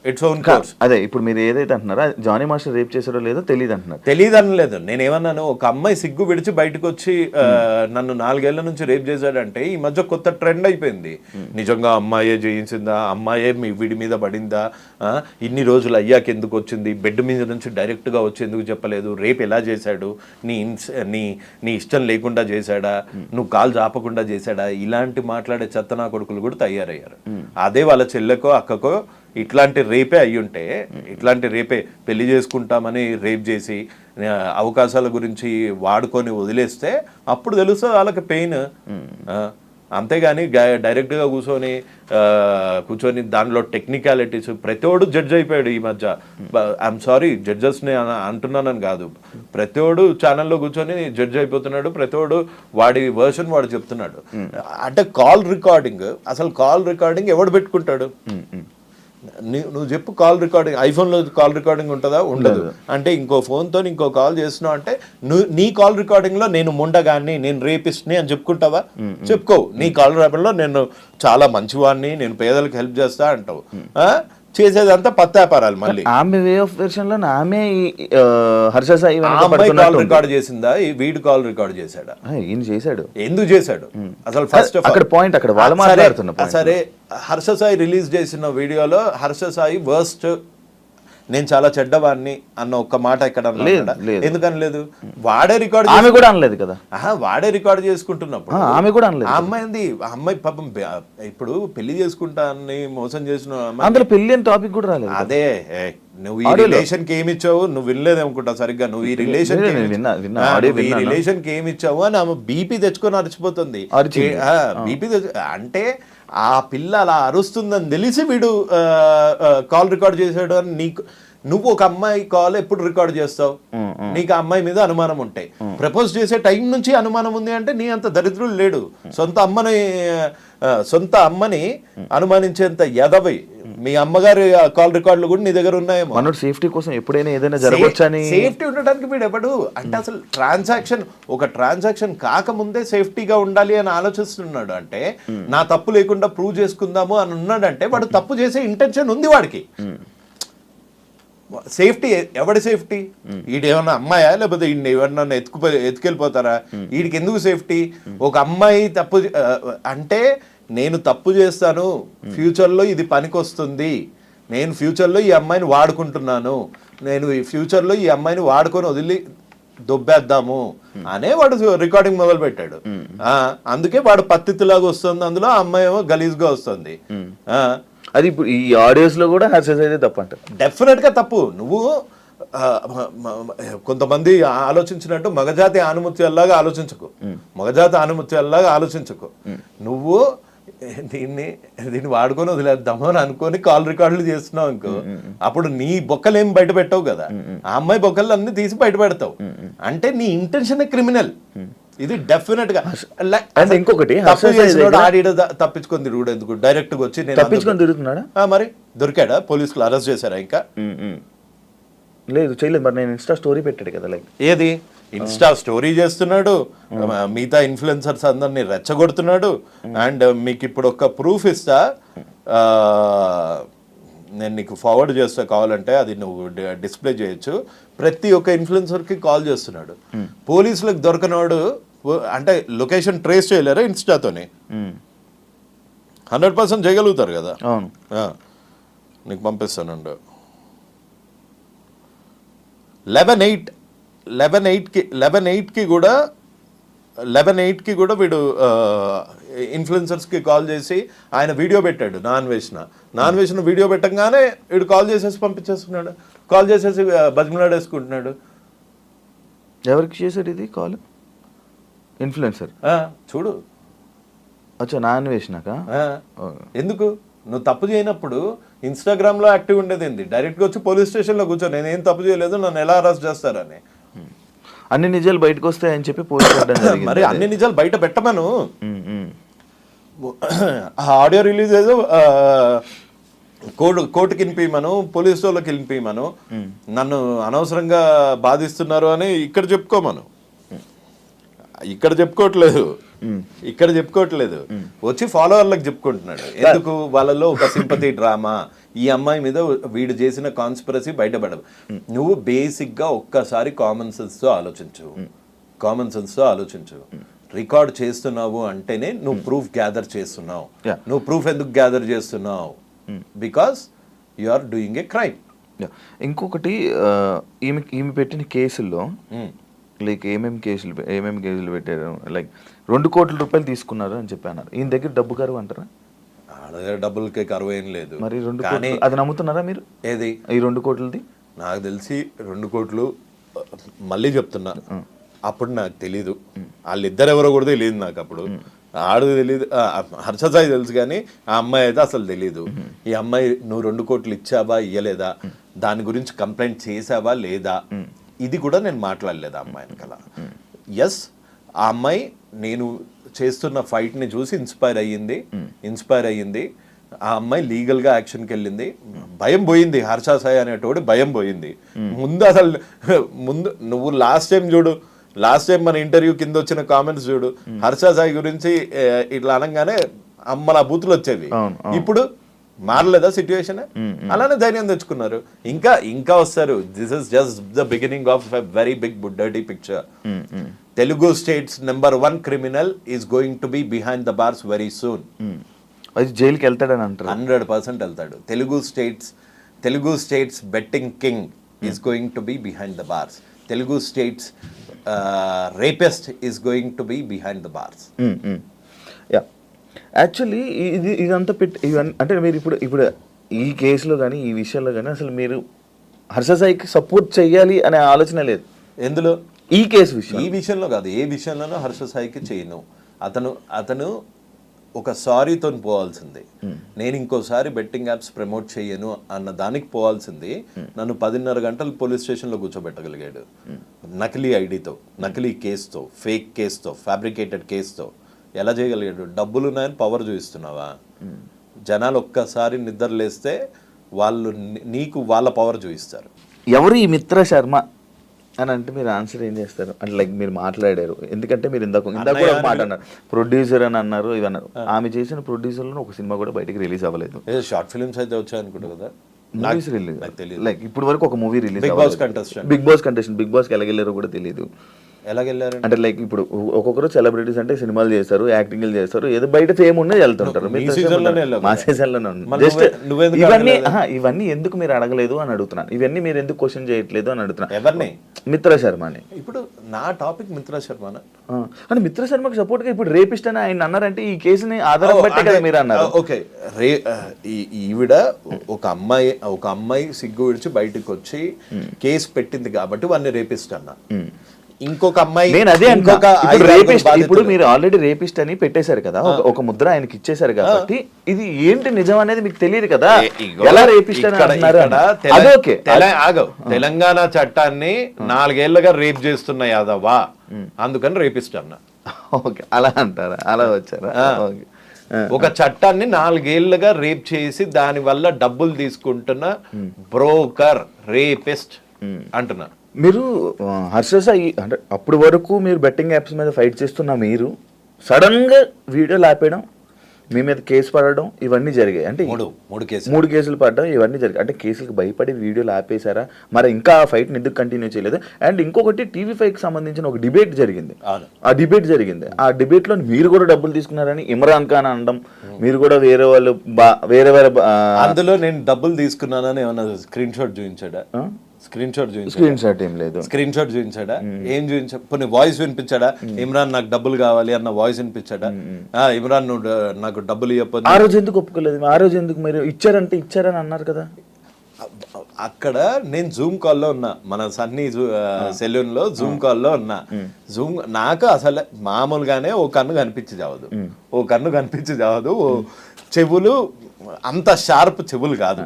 its own course. అదే ఇప్పుడు మీరు ఏదైతే అంటున్నారో జానీ మాస్టర్ రేప్ చేశాడో లేదో తెలియదు అంటున్నారు. తెలియదు అనలేదు. నేనేమన్నాను, ఒక అమ్మాయి సిగ్గు విడిచి బయటకు వచ్చి నన్ను 4 ఏళ్ల నుంచి రేప్ చేశాడంటే ఈ మధ్య కొత్త ట్రెండ్ అయిపోయింది. నిజంగా అమ్మాయే చేయించిందా, అమ్మాయే వీడి మీద పడిందా, ఇన్ని రోజులు అయ్యాక ఎందుకు వచ్చింది, బెడ్ మీద నుంచి డైరెక్ట్ గా వచ్చి ఎందుకు చెప్పలేదు, రేప్ ఎలా చేశాడు, నీ ఇష్టం లేకుండా చేశాడా, నువ్వు కాలు చాపకుండా చేశాడా, ఇలాంటి మాట్లాడే చెత్తనా కొడుకులు కూడా తయారయ్యారు. అదే వాళ్ళ చెల్లెకో అక్కకో ఇట్లాంటి రేపే అయ్యుంటే, ఇట్లాంటి రేపే పెళ్లి చేసుకుంటామని రేప్ చేసి అవకాశాల గురించి వాడుకొని వదిలేస్తే అప్పుడు తెలుస్తుంది వాళ్ళకి పెయిన్. అంతేగాని డైరెక్ట్గా కూర్చొని దానిలో టెక్నికాలిటీస్ ప్రతివాడు జడ్జ్ అయిపోయాడు ఈ మధ్య. ఐఎమ్ సారీ జడ్జెస్ని అంటున్నానని కాదు, ప్రతివాడు ఛానల్లో కూర్చొని జడ్జ్ అయిపోతున్నాడు, ప్రతివాడు వాడి వర్షన్ వాడు చెప్తున్నాడు. అంటే కాల్ రికార్డింగ్, అసలు కాల్ రికార్డింగ్ ఎవడు పెట్టుకుంటాడు? నువ్వు చెప్పు, కాల్ రికార్డింగ్ ఐఫోన్లో కాల్ రికార్డింగ్ ఉంటుందా? ఉండదు. అంటే ఇంకో ఫోన్తో ఇంకో కాల్ చేస్తున్నావు అంటే నీ కాల్ రికార్డింగ్లో నేను ముండగాన్ని, నేను రేపిస్ట్ని అని చెప్పుకుంటావా? చెప్పుకోవు. నీ కాల్ రికార్డింగ్లో నేను చాలా మంచివాడిని, నేను పేదలకు హెల్ప్ చేస్తా అంటావు. చేసేదంతా పత్తాపారాలు. మళ్ళీ ఆమె వే ఆఫ్ వెర్షన్ లో ఆమె హర్ష సాయి కాల్ రికార్డ్ చేసిందా, వీడు కాల్ రికార్డ్ చేశాడా? ఈయన చేశాడు. ఎందుకు చేశాడు అసలు? ఫస్ట్ అక్కడ పాయింట్ అక్కడ వాళ్ళు మాట్లాడుతున్నా. సరే, హర్ష సాయి రిలీజ్ చేసిన వీడియోలో హర్ష సాయి వర్స్ట్, నేను చాలా చెడ్డవాడిని అన్న ఒక్క మాట ఇక్కడ ఎందుకని లేదు? వాడే రికార్డ్, ఆమె కూడా అనలేదు కదా. వాడే రికార్డ్ చేసుకుంటున్నప్పుడు ఆమె కూడా అనలేదు. ఆ అమ్మాయి పాపం ఇప్పుడు పెళ్లి చేసుకుంటా అని మోసం చేసిన అందులో పెళ్లి అని టాపిక్ కూడా రాలేదు. అదే నువ్వు ఈ రిలేషన్ కి ఏమి ఇచ్చావు, నువ్వు వినలేదు అనుకుంటా సరిగ్గా. నువ్వు ఈ రిలేషన్ కి ఏమి ఇచ్చావు అని ఆమె బీపీ తెచ్చుకొని అరిచిపోతుంది. బీపీ అంటే ఆ పిల్ల అలా అరుస్తుందని తెలిసి వీడు కాల్ రికార్డ్ చేసాడు అని నువ్వు ఒక అమ్మాయి కాల్ ఎప్పుడు రికార్డ్ చేస్తావు? నీకు ఆ అమ్మాయి మీద అనుమానం ఉంటాయి. ప్రపోజ్ చేసే టైం నుంచి అనుమానం ఉంది అంటే నీ అంత దరిద్రుడు లేడు. సొంత అమ్మని అనుమానించేంత ఎదవై మీ అమ్మగారి కాల్ రికార్డులు కూడా నీ దగ్గర ఉన్నాయేమో. మనోడు సేఫ్టీ కోసం ఎప్పుడైనా ఏదైనా జరగవచ్చని, సేఫ్టీ ఉండడానికి వీడు ఎవడు అంటే అసలు ఒక ట్రాన్సాక్షన్ కాకముందే సేఫ్టీగా ఉండాలి అని ఆలోచిస్తున్నాడు. అంటే నా తప్పు లేకుండా ప్రూవ్ చేసుకుందాము అని ఉన్నాడంటే వాడు తప్పు చేసే ఇంటెన్షన్ ఉంది వాడికి. సేఫ్టీ ఎవడి సేఫ్టీ? ఈడేమన్నా అమ్మాయా, లేకపోతే ఈయన ఎవరన్నా ఎత్తుకెళ్ళిపోతారా? వీడికి ఎందుకు సేఫ్టీ? ఒక అమ్మాయి తప్పు అంటే నేను తప్పు చేస్తాను, ఫ్యూచర్లో ఇది పనికొస్తుంది, నేను ఫ్యూచర్లో ఈ అమ్మాయిని వాడుకుంటున్నాను, నేను ఈ ఫ్యూచర్లో ఈ అమ్మాయిని వాడుకొని వదిలి దొబ్బేద్దాము అనే వాడు రికార్డింగ్ మొదలు పెట్టాడు. అందుకే వాడు పత్తిలాగా వస్తుంది, అందులో ఆ అమ్మాయి ఏమో గలీజ్గా వస్తుంది. అది ఇప్పుడు ఈ ఆడియోస్ లో కూడా హర్ష సాయి తప్పు అంట. డెఫినెట్ గా తప్పు. నువ్వు కొంతమంది ఆలోచించినట్టు మగజాతి ఆనుమత్యాల్లాగా ఆలోచించకు. నువ్వు దీన్ని వాడుకొని వదిలేద్దాము అని అనుకొని కాల్ రికార్డులు చేస్తున్నావు అనుకో, అప్పుడు నీ బొక్కలు ఏం బయట పెట్టావు కదా, ఆ అమ్మాయి బొక్కలు అన్ని తీసి బయట పెడతావు. అంటే నీ ఇంటెన్షన్ క్రిమినల్. ఇది డెఫినెట్ గా. ఇంకొకటి తప్పించుకొని తిరుగుడు ఎందుకు? డైరెక్ట్ గా వచ్చి తప్పించుకొని తిరుగుతున్నాడా? మరి దొరికాడా? పోలీసులు అరెస్ట్ చేశారా? ఇంకా లేదు, చేయలేదు. మరి నేను ఇన్స్టా స్టోరీ పెట్టాడు కదా, లైక్ ఏది ఇన్స్టా స్టోరీ చేస్తున్నాడు, మిగతా ఇన్ఫ్లుయెన్సర్స్ అందరినీ రెచ్చగొడుతున్నాడు. అండ్ మీకు ఇప్పుడు ఒక ప్రూఫ్ ఇస్తా, నేను నీకు ఫార్వర్డ్ చేస్తా కావాలంటే, అది నువ్వు డిస్ప్లే చేయొచ్చు. ప్రతి ఒక్క ఇన్ఫ్లుయెన్సర్కి కాల్ చేస్తున్నాడు. పోలీసులకు దొరకనవాడు అంటే లొకేషన్ ట్రేస్ చేయలేరా ఇన్స్టాతోనే? 100% చేయగలుగుతారు కదా. నీకు పంపిస్తానండు. 11/8కి కూడా వీడు ఇన్ఫ్లుయెన్సర్స్కి కాల్ చేసి ఆయన వీడియో పెట్టాడు. నాన్ వేసిన వీడియో పెట్టంగానే వీడు కాల్ చేసేసి పంపించేస్తున్నాడు. కాల్ చేసేసి బతిమలాడేసుకుంటున్నాడు. ఎవరికి చేశాడు ఇది కాల్? ఇన్ఫ్లుయెన్సర్ చూడు. అచ్చా, నాన్ వేసినాక ఎందుకు? నువ్వు తప్పు చేయనప్పుడు ఇన్స్టాగ్రామ్లో యాక్టివ్ ఉండేది ఏంది? డైరెక్ట్గా వచ్చి పోలీస్ స్టేషన్లో కూర్చో, నేనేం తప్పు చేయలేదు, నన్ను ఎలా అరెస్ట్ చేస్తారని. అన్ని నిజాలు బయటకు వస్తాయని చెప్పి పోలీసు మరి అన్ని నిజాలు బయట పెట్టమను. ఆ ఆడియో రిలీజ్ ఏదో కోర్టుకి వినిపించమను, పోలీసు వాళ్ళకి వినిపించమను, నన్ను అనవసరంగా బాధిస్తున్నారు అని ఇక్కడ చెప్పుకోమను. ఇక్కడ చెప్పుకోవట్లేదు, వచ్చి ఫాలోవర్లకు చెప్పుకుంటున్నాడు. ఎందుకు? వాళ్ళలో ఒక సింపతి డ్రామా, ఈ అమ్మాయి మీద వీడు చేసిన కాన్స్పిరసీ బయటపడదు. నువ్వు బేసిక్గా ఒక్కసారి కామన్ సెన్స్తో ఆలోచించు. రికార్డ్ చేస్తున్నావు అంటేనే నువ్వు ప్రూఫ్ గ్యాదర్ చేస్తున్నావు. నువ్వు ప్రూఫ్ ఎందుకు గ్యాదర్ చేస్తున్నావు? Because you are doing a crime. ఇంకొకటి ఈమె పెట్టిన కేసుల్లో లైక్ ఏమేమి కేసులు పెట్టారు, లైక్ 2 కోట్ల రూపాయలు తీసుకున్నారు అని చెప్పి అన్నారు. ఈయన దగ్గర డబ్బు కరువు అంటారా? డబ్బులకి కరువు ఏం లేదు. మరి 2 కోట్లు అది నమ్ముతున్నారా మీరు? ఏది ఈ 2 కోట్లది? నాకు తెలిసి 2 కోట్లు, మళ్ళీ చెప్తున్నా, అప్పుడు నాకు తెలీదు. వాళ్ళిద్దరు ఎవరో కూడా తెలియదు నాకు. అప్పుడు ఆడు తెలీదు, హర్ష సాయి తెలుసు, కానీ ఆ అమ్మాయి అయితే అసలు తెలీదు. ఈ అమ్మాయి నువ్వు 2 కోట్లు ఇచ్చావా ఇయ్యలేదా, దాని గురించి కంప్లైంట్ చేసావా లేదా, ఇది కూడా నేను మాట్లాడలేదు ఆ అమ్మాయిని కల. ఎస్, ఆ అమ్మాయి నేను చేస్తున్న ఫైట్ని చూసి ఇన్స్పైర్ అయ్యింది. ఆ అమ్మాయి లీగల్గా యాక్షన్కి వెళ్ళింది. భయం పోయింది, హర్ష సాయి అనేటోడు భయం పోయింది. ముందు నువ్వు లాస్ట్ టైం మన ఇంటర్వ్యూ కింద వచ్చిన కామెంట్స్ చూడు, హర్ష సాయి గురించి ఇట్లా అనగానే అమ్మల బూతులు వచ్చేవి. ఇప్పుడు మారలేదా సిచ్యువేషన్? అలానే ధైర్యం తెచ్చుకున్నారు. ఇంకా వస్తారు. This is just the beginning of a very big dirty picture. Telugu states #1 criminal is going to be behind the bars very soon. అది జైలుకి వెళ్తాడని అంటారు. 100% వెళ్తాడు. Telugu states betting king is going to be behind the bars. Telugu states rapist is going to be behind the bars. Actually ఇదంతా ఇవన్నీ అంటే మీరు ఇప్పుడు ఈ కేసులో కానీ ఈ విషయంలో కానీ అసలు మీరు హర్ష సాయికి సపోర్ట్ చేయాలి అనే ఆలోచన లేదు. ఎందులో? ఈ కేసు ఈ విషయంలో కాదు, ఏ విషయంలోనూ హర్ష సాయికి చేయను. అతను ఒక సారీతో పోవాల్సింది. నేను ఇంకోసారి బెట్టింగ్ యాప్స్ ప్రమోట్ చేయను అన్న దానికి పోవాల్సింది. నన్ను 10.5 గంటలు పోలీస్ స్టేషన్లో కూర్చోబెట్టగలిగాడు. నకిలీ ఐడితో, నకిలీ కేసుతో, ఫేక్ కేసుతో, ఫ్యాబ్రికేటెడ్ కేసుతో. ఎలా చేయగలిగాడు? డబ్బులు ఉన్నాయని పవర్ చూపిస్తున్నావా? జనాలు ఒక్కసారి నిద్రలేస్తే వాళ్ళు నీకు వాళ్ళ పవర్ చూపిస్తారు. ఎవరు ఈ మిత్ర శర్మ అని అంటే మీరు ఆన్సర్ ఏం చేస్తారు? అంటే లైక్ మీరు మాట్లాడారు, ఎందుకంటే మీరు ఇందాక కూడా ఒక మాట అన్నారు, ప్రొడ్యూసర్ అని అన్నారు, ఇవి అన్నారు. ఆమె చేసిన ప్రొడ్యూసర్లో ఒక సినిమా కూడా బయటకి రిలీజ్ అవ్వలేదు. షార్ట్ ఫిల్మ్స్ అయితే వచ్చాయి అనుకుంటా కదా. మూవీస్ రిలీజ్ లైక్ ఇప్పుడు వరకు ఒక movie release. Big boss contestant, big బాస్కి ఎలాగెళ్ళారో కూడా తెలియదు. ఎలాగెళ్ళారు అంటే లైక్ ఇప్పుడు ఒక్కొక్కరు సెలబ్రిటీస్ అంటే సినిమాలు చేస్తారు, యాక్టింగ్ చేస్తారు, ఏదో బయట ఫేమ్ ఉన్నది వెళ్తుంటారు. మా సీజన్లోనే ఇవన్నీ ఎందుకు మీరు అడగలేదు అని అడుగుతున్నాను. ఇవన్నీ మీరు ఎందుకు క్వశ్చన్ చేయట్లేదు అని అడుగుతున్నాను. ఎవరిని? మిత్ర శర్మని. ఇప్పుడు నా టాపిక్ మిత్ర శర్మ అంటే మిత్ర శర్మకి సపోర్ట్ గా ఇప్పుడు రేపిస్ట్ అని ఆయన అన్నారంటే ఈ కేసుని ఆధారం బట్టి కదా మీరు అన్నారు. ఓకే, ఈవిడ ఒక అమ్మాయి సిగ్గు విడిచి బయటకు వచ్చి కేసు పెట్టింది కాబట్టి వాడిని రేపిస్ట్ అన్నా. ఇంకొక అమ్మాయి, నేను అదే ఇప్పుడు మీరు ఆల్రెడీ రేపిస్ట్ అని పెట్టేశారు కదా, ఒక ముద్ర ఆయనకి ఇచ్చేశారు కాబట్టి ఇది ఏంటి నిజం అనేది మీకు తెలియదు కదా. ఎలా రేపిస్ట్ అని తెలంగాణ చట్టాన్ని 4 ఏళ్లుగా రేప్ చేస్తున్న యాదవా, అందుకని రేపిస్ట్ అన్న. ఓకే, అలా అంటారా? అలా వచ్చారా? ఒక చట్టాన్ని 4 ఏళ్లుగా రేప్ చేసి దాని వల్ల డబ్బులు తీసుకుంటున్న బ్రోకర్ రేపిస్ట్ అంటున్నా. మీరు హర్ష సాయి అంటే అప్పటి వరకు మీరు బెట్టింగ్ యాప్స్ మీద ఫైట్ చేస్తున్న మీరు సడన్గా వీడియోలు ఆపేయడం, మీ మీద కేసు పడడం, ఇవన్నీ జరిగాయి. అంటే 3 కేసులు పడడం, ఇవన్నీ జరిగాయి. అంటే కేసులకు భయపడి వీడియోలు ఆపేశారా? మరి ఇంకా ఆ ఫైట్ని ఎందుకు కంటిన్యూ చేయలేదు? అండ్ ఇంకొకటి TV5కి సంబంధించిన ఒక డిబేట్ జరిగింది. ఆ డిబేట్లో మీరు కూడా డబ్బులు తీసుకున్నారని ఇమ్రాన్ ఖాన్ అనడం, మీరు కూడా వేరే వాళ్ళు వేరే అందులో నేను డబ్బులు తీసుకున్నానని ఏమన్నా స్క్రీన్ షాట్ చూపించాడా? స్క్రీన్ షాట్ ఏం లేదు. స్క్రీన్ షాట్ చూపించాడా? ఏం చూపించా? కొన్ని వాయిస్ వినిపించాడా? ఇమ్రాన్ నాకు డబ్బులు కావాలి అన్న వాయిస్ వినిపించాడా? ఇమ్రాన్ నువ్వు నాకు డబ్బులు ఇవ్వకపోతే ఆ రోజు ఎందుకు ఒప్పుకోలేదు? ఆ రోజు ఎందుకు మీరు ఇచ్చారని అన్నారు కదా? అక్కడ నేను జూమ్ కాల్లో ఉన్నా, మన సన్నీ సెలూన్ లో జూమ్ కాల్లో ఉన్నా. నాకు అసలు మామూలుగానే ఓ కన్ను కనిపించి చావదు, చెవులు అంత షార్ప్ చెవులు కాదు.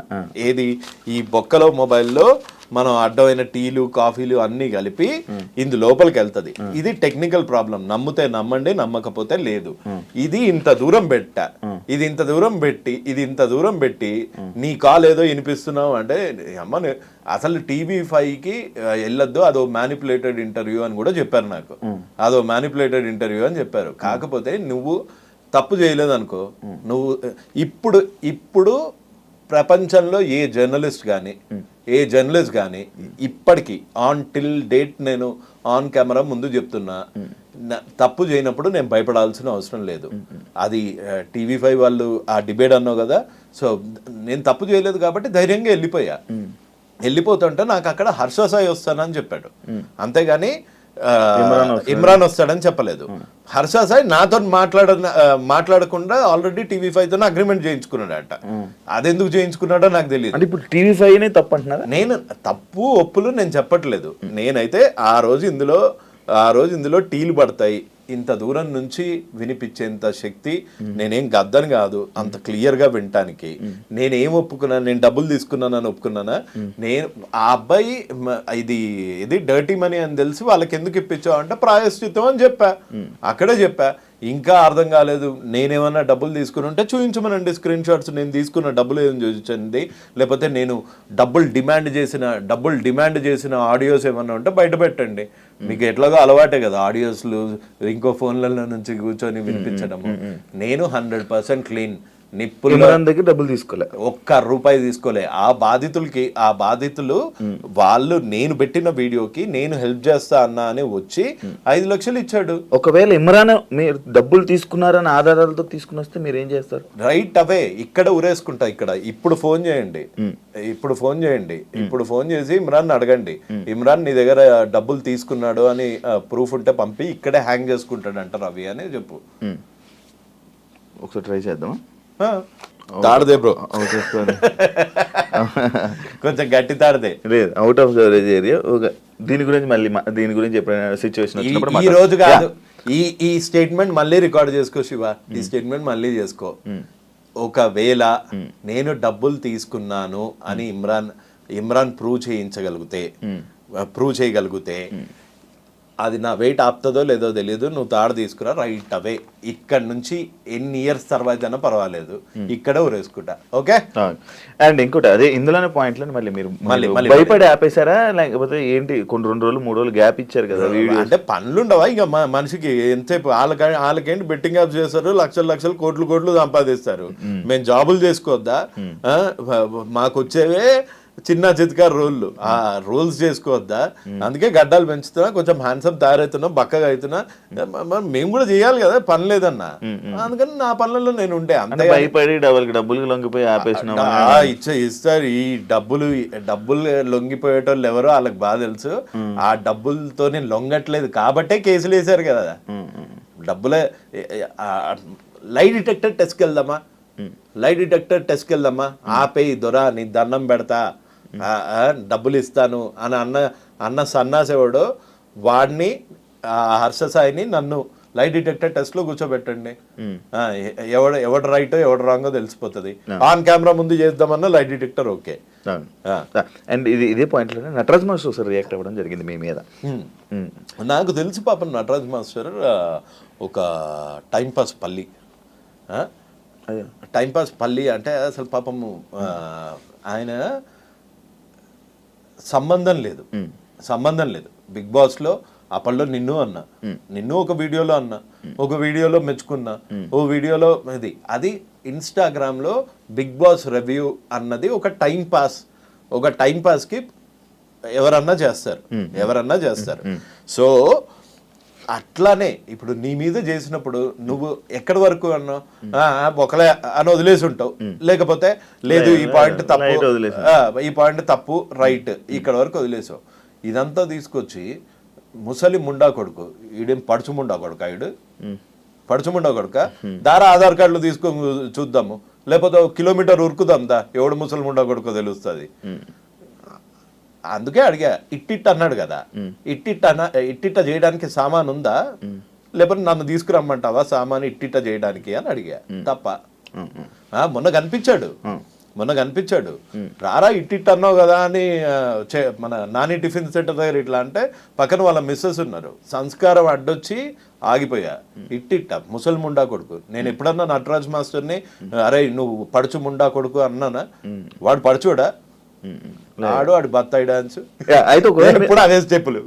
ఏది ఈ బొక్కలో మొబైల్లో మనం అడ్డమైన టీలు కాఫీలు అన్నీ కలిపి ఇందు లోపలికి వెళ్తుంది. ఇది టెక్నికల్ ప్రాబ్లం. నమ్మితే నమ్మండి, నమ్మకపోతే లేదు. ఇది ఇంత దూరం ఇది ఇంత దూరం పెట్టి నీ కాల్ ఏదో వినిపిస్తున్నావు అంటే అమ్మ అసలు TV5కి వెళ్ళొద్దు, అదో మ్యానిపులేటెడ్ ఇంటర్వ్యూ అని కూడా చెప్పారు నాకు. అదో మ్యానిపులేటెడ్ ఇంటర్వ్యూ అని చెప్పారు. కాకపోతే నువ్వు తప్పు చేయలేదు అనుకో, నువ్వు ఇప్పుడు ప్రపంచంలో ఏ జర్నలిస్ట్ కానీ ఇప్పటికీ ఆన్ టిల్ డేట్ నేను ఆన్ కెమెరా ముందు చెప్తున్నా, తప్పు చేయనప్పుడు నేను భయపడాల్సిన అవసరం లేదు. అది TV5 వాళ్ళు ఆ డిబేట్ అన్నావు కదా, సో నేను తప్పు చేయలేదు కాబట్టి ధైర్యంగా వెళ్ళిపోతుంటే నాకు అక్కడ హర్ష సాయి వస్తానని చెప్పాడు, అంతేగాని ఇమ్రాన్ వస్తాడని చెప్పలేదు. హర్ష సాయి నాతో మాట్లాడకుండా ఆల్రెడీ TV5తో అగ్రిమెంట్ చేయించుకున్నాడట. అదెందుకు చేయించుకున్నాడో నాకు తెలియదు. ఇప్పుడు TV5 తప్పు అంటున్నారా? నేను తప్పు ఒప్పులు నేను చెప్పట్లేదు. నేనైతే ఆ రోజు ఇందులో టీలు పడతాయి, ఇంత దూరం నుంచి వినిపించేంత శక్తి నేనేం గద్దని కాదు, అంత క్లియర్గా వినటానికి నేనేం ఒప్పుకున్నాను, నేను డబ్బులు తీసుకున్నానని ఒప్పుకున్నానా? నేను ఆ అబ్బాయి ఇది డర్టీ మనీ అని తెలిసి వాళ్ళకి ఎందుకు ఇప్పించావు అంటే ప్రాయశ్చిత్తం అని అక్కడే చెప్పా. ఇంకా అర్థం కాలేదు, నేనేమన్నా డబ్బులు తీసుకుని ఉంటే చూపించమనండి స్క్రీన్ షాట్స్, నేను తీసుకున్న డబ్బులు ఏం చూపించండి, లేకపోతే నేను డబ్బులు డిమాండ్ చేసిన ఆడియోస్ ఏమన్నా ఉంటే బయట పెట్టండి. మీకు ఎట్లాగో అలవాటే కదా ఆడియోస్లు ఇంకో ఫోన్లలో నుంచి కూర్చొని వినిపించడము. నేను 100% క్లీన్. దగ్గర డబ్బులు తీసుకోలే, ₹1 తీసుకోలే. ఆ బాధితులు వాళ్ళు నేను పెట్టిన వీడియోకి నేను హెల్ప్ చేస్తా అన్నా అని వచ్చి 5 లక్షలు ఇచ్చాడు. ఒకవేళ ఇమ్రాన్ మీరు డబ్బులు తీసుకున్నారని ఆధారాలతో తీసుకుని వస్తే మీరు ఏం చేస్తారు? రైట్ అవే ఇక్కడ ఉరేసుకుంటా. ఇప్పుడు ఫోన్ చేయండి, ఇప్పుడు ఫోన్ చేసి ఇమ్రాన్ అడగండి, ఇమ్రాన్ నీ దగ్గర డబ్బులు తీసుకున్నాడు అని ప్రూఫ్ ఉంటే పంపి ఇక్కడే హ్యాంగ్ చేసుకుంటాడు అంట రవి అని చెప్పు. ఒకసారి ట్రై చేద్దామా? తాడదే బ్రో, కొంచెం గట్టి తాడదే. లేదు, అవుట్ ఆఫ్ కవరేజ్ ఏరియా. దీని గురించి ఎప్పుడైనా సిచ్యువేషన్ వచ్చినప్పుడు ఈ రోజు కాదు, ఈ స్టేట్మెంట్ మళ్ళీ రికార్డ్ చేసుకో శివ, ఈ స్టేట్మెంట్ మళ్ళీ చేసుకో. ఒకవేళ నేను డబ్బులు తీసుకున్నాను అని ఇమ్రాన్ ప్రూవ్ చేయగలిగితే అది నా వెయిట్ ఆపుతుందో లేదో తెలియదు, నువ్వు తాడు తీసుకురా రైట్ అవే. ఇక్కడ నుంచి ఎన్ని ఇయర్స్ తర్వాత అయినా పర్వాలేదు, ఇక్కడే ఊరేసుకుంటా. ఓకే. అండ్ ఇంకోటి అదే ఇందులోనే పాయింట్లను మళ్ళీ భయపడి ఆపేశారా, లేకపోతే ఏంటి? కొన్ని 2 రోజులు 3 రోజులు గ్యాప్ ఇచ్చారు కదా వీడియో అంటే పనులు ఉండవా ఇక మనిషికి? ఎంతసేపు వాళ్ళకేంటి బెట్టింగ్ యాప్స్ చేస్తారు, లక్షలు కోట్లు సంపాదిస్తారు. మేము జాబులు చేసుకోవద్దా? మాకు వచ్చేవే చిన్న చితకా రోళ్ళు, ఆ రోల్స్ చేసుకోవద్దా? అందుకే గడ్డాలు పెంచుతున్నా, కొంచెం హ్యాండ్సమ్ తయారవుతున్నా, బక్కగా అవుతున్నా. మేము కూడా చేయాలి కదా, పని లేదన్నా. అందుకని నా పనులలో నేను ఉండే. అంతే భయపడి డబ్బులు లొంగిపోయి ఆపేసిన ఇస్తారు. ఈ డబ్బులు లొంగిపోయేటోళ్ళు ఎవరో వాళ్ళకి బాగా తెలుసు. ఆ డబ్బులతో నేను లొంగట్లేదు కాబట్టే కేసులు వేశారు కదా. డబ్బులే లై డిటెక్టర్ టెస్ట్కి వెళ్దామా, ఆపేయి దొరా, నీ దండం పెడతా, డబ్బులు ఇస్తాను అని అన్న సన్నాసేవాడు వాడిని, హర్ష సాయిని నన్ను లై డిటెక్టర్ టెస్ట్ లో కూర్చోబెట్టండి. ఎవడు రైటో ఎవడు రాంగో తెలిసిపోతుంది. ఆన్ కెమెరా ముందు చేద్దామన్నా లై డిటెక్టర్ ఓకే. అండ్ ఇదే పాయింట్ లో నటరాజ్ మాస్టర్ రియాక్ట్ అవ్వడం జరిగింది మీ మీద. నాకు తెలుసు పాపం నటరాజ్ మాస్టర్ ఒక టైంపాస్ పల్లి అంటే అసలు పాపము ఆయన సంబంధం లేదు. బిగ్ బాస్ లో అప్పట్లో నిన్ను ఒక వీడియోలో మెచ్చుకున్నా, ఓ వీడియోలో అది ఇన్స్టాగ్రామ్ లో బిగ్ బాస్ రివ్యూ అన్నది ఒక టైం పాస్ కి ఎవరన్నా చేస్తారు. సో అట్లానే ఇప్పుడు నీ మీద చేసినప్పుడు నువ్వు ఎక్కడి వరకు అన్నావు, ఒకలే అని వదిలేసి ఉంటావు, లేకపోతే లేదు ఈ పాయింట్ తప్పు రైట్ ఇక్కడ వరకు వదిలేసావు. ఇదంతా తీసుకొచ్చి ముసలి ముండా కొడుకు, ఈడేం పడుచు ముండా కొడుక దారా ఆధార్ కార్డులు తీసుకొని చూద్దాము, లేకపోతే 1 కిలోమీటర్ ఉరుకుదాం దా, ఎవడు ముసలి ముండా కొడుకో తెలుస్తుంది. అందుకే అడిగా, ఇట్టిట్ అన్నాడు కదా, ఇట్టిట్ట చేయడానికి సామాన్ ఉందా, లేకపోతే నన్ను తీసుకురమ్మంటావా సామాన్ ఇట్టిట్ట చేయడానికి అని అడిగా. తప్ప మొన్న కనిపించాడు రారా ఇట్ అన్నావు కదా అని మన నాని టిఫిన్ సెంటర్ దగ్గర ఇట్లా అంటే పక్కన వాళ్ళ మిస్సెస్ ఉన్నారు, సంస్కారం అడ్డొచ్చి ఆగిపోయా. ఇట్ట ముసలి ముండా కొడుకు. నేను ఎప్పుడన్నా నటరాజ్ మాస్టర్ని అరే నువ్వు పడుచు ముండా కొడుకు అన్నానా? వాడు పడుచోడా? ఆడు బత్తాయి డాన్స్. అయితే ఇప్పుడు అదే స్టెప్పులు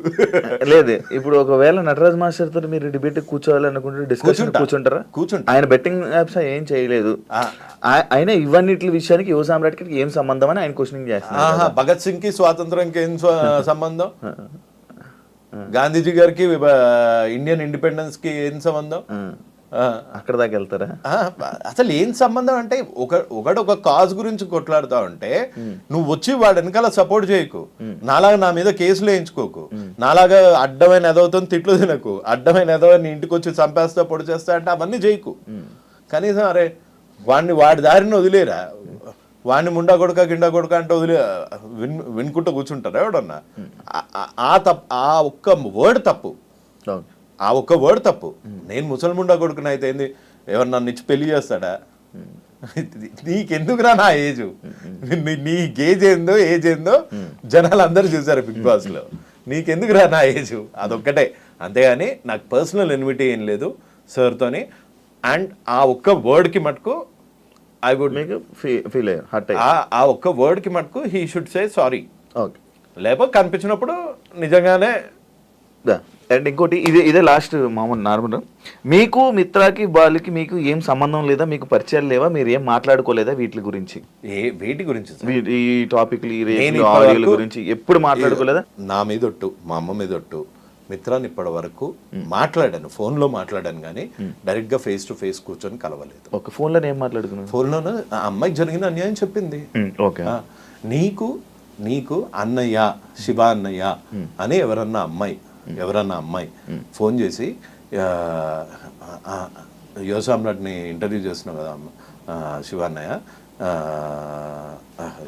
లేదు. ఇప్పుడు ఒకవేళ నటరాజ్ మాస్టర్ తో మీరు డిబేట్ కూర్చోవాలి అనుకుంటే డిస్కషన్ కూర్చుంటారా? ఆయన బెట్టింగ్ యాప్స్ ఏం చేయలేదు. ఆయన ఇవన్నిటి విషయానికి యువ సామ్రాట్కి ఏం సంబంధం అని ఆయన క్వశ్చనింగ్ చేస్తున్నారు. భగత్ సింగ్ కి స్వాతంత్రంకి ఏం సంబంధం? గాంధీజీ గారికి ఇండియన్ ఇండిపెండెన్స్ కి ఏం సంబంధం? అక్కడ దాకా వెళ్తారా? అసలు ఏం సంబంధం అంటే ఒక కాజ్ గురించి కొట్లాడుతా ఉంటే నువ్వు వచ్చి వాడు వెనకాల సపోర్ట్ చేయకు, నాలాగా నా మీద కేసులు వేయించుకోకు, నాలాగా అడ్డమైన ఎదవుతో తిట్లు తినకు, అడ్డమైన ఎదవని ఇంటికి వచ్చి చంపేస్తా పొడి చేస్తా అంటే అవన్నీ చేయకు. కనీసం అరే వాడి దారిని వదిలేరా, వాడిని ముండా కొడుక గిండా కొడుక అంటే వదిలే వినుకుంటూ కూర్చుంటారా ఎవడన్నా? ఆ ఒక్క వర్డ్ తప్పు. నేను ముసల్ముండా కొడుకుని అయితే ఏంది, ఎవరు నన్ను ఇచ్చి పెళ్లి చేస్తాడా? నీకెందుకురా నా ఏజ్, నీ ఏజ్ ఏందో జనాలు అందరూ చూసారు బిగ్ బాస్ లో. నీకెందుకురా నా ఏజ్, అదొక్కటే. అంతేగాని నాకు పర్సనల్ ఎన్విటీ ఏం లేదు సార్తోని. అండ్ ఆ ఒక్క వర్డ్కి మటుకు ఐ వుడ్ మేక్ ఫీల్ ఆ ఒక్క వర్డ్కి మటుకు he should say sorry. Okay, లేకపోతే కనిపించినప్పుడు నిజంగానే. అండ్ ఇంకోటి ఇదే లాస్ట్ మామూలు నార్మల్, మీకు మిత్రాకి బాలుకి మీకు ఏం సంబంధం లేదా, మీకు పరిచయాలు లేవా, మీరు ఏం మాట్లాడుకోలేదా వీటి గురించి? వీటి గురించి ఈ టాపిక్లు ఆడియోల గురించి ఎప్పుడు మాట్లాడుకోలేదా? నా మీద ఒట్టు, మా అమ్మ మీద ఒట్టు, మిత్రాన్ని ఇప్పటి వరకు మాట్లాడాను, ఫోన్లో మాట్లాడాను కానీ డైరెక్ట్ గా ఫేస్ టు ఫేస్ కూర్చొని కలవలేదు. ఒక ఫోన్లో ఏం మాట్లాడుకున్నాను? ఫోన్లోనే ఆ అమ్మాయికి జరిగిన అన్యాయం చెప్పింది. ఓకే, నీకు అన్నయ్య శివ అన్నయ్య అని ఎవరన్నా అమ్మాయి ఫోన్ చేసి యువ సామ్రాట్ని ఇంటర్వ్యూ చేస్తున్నావు కదా శివ అన్నయ్య,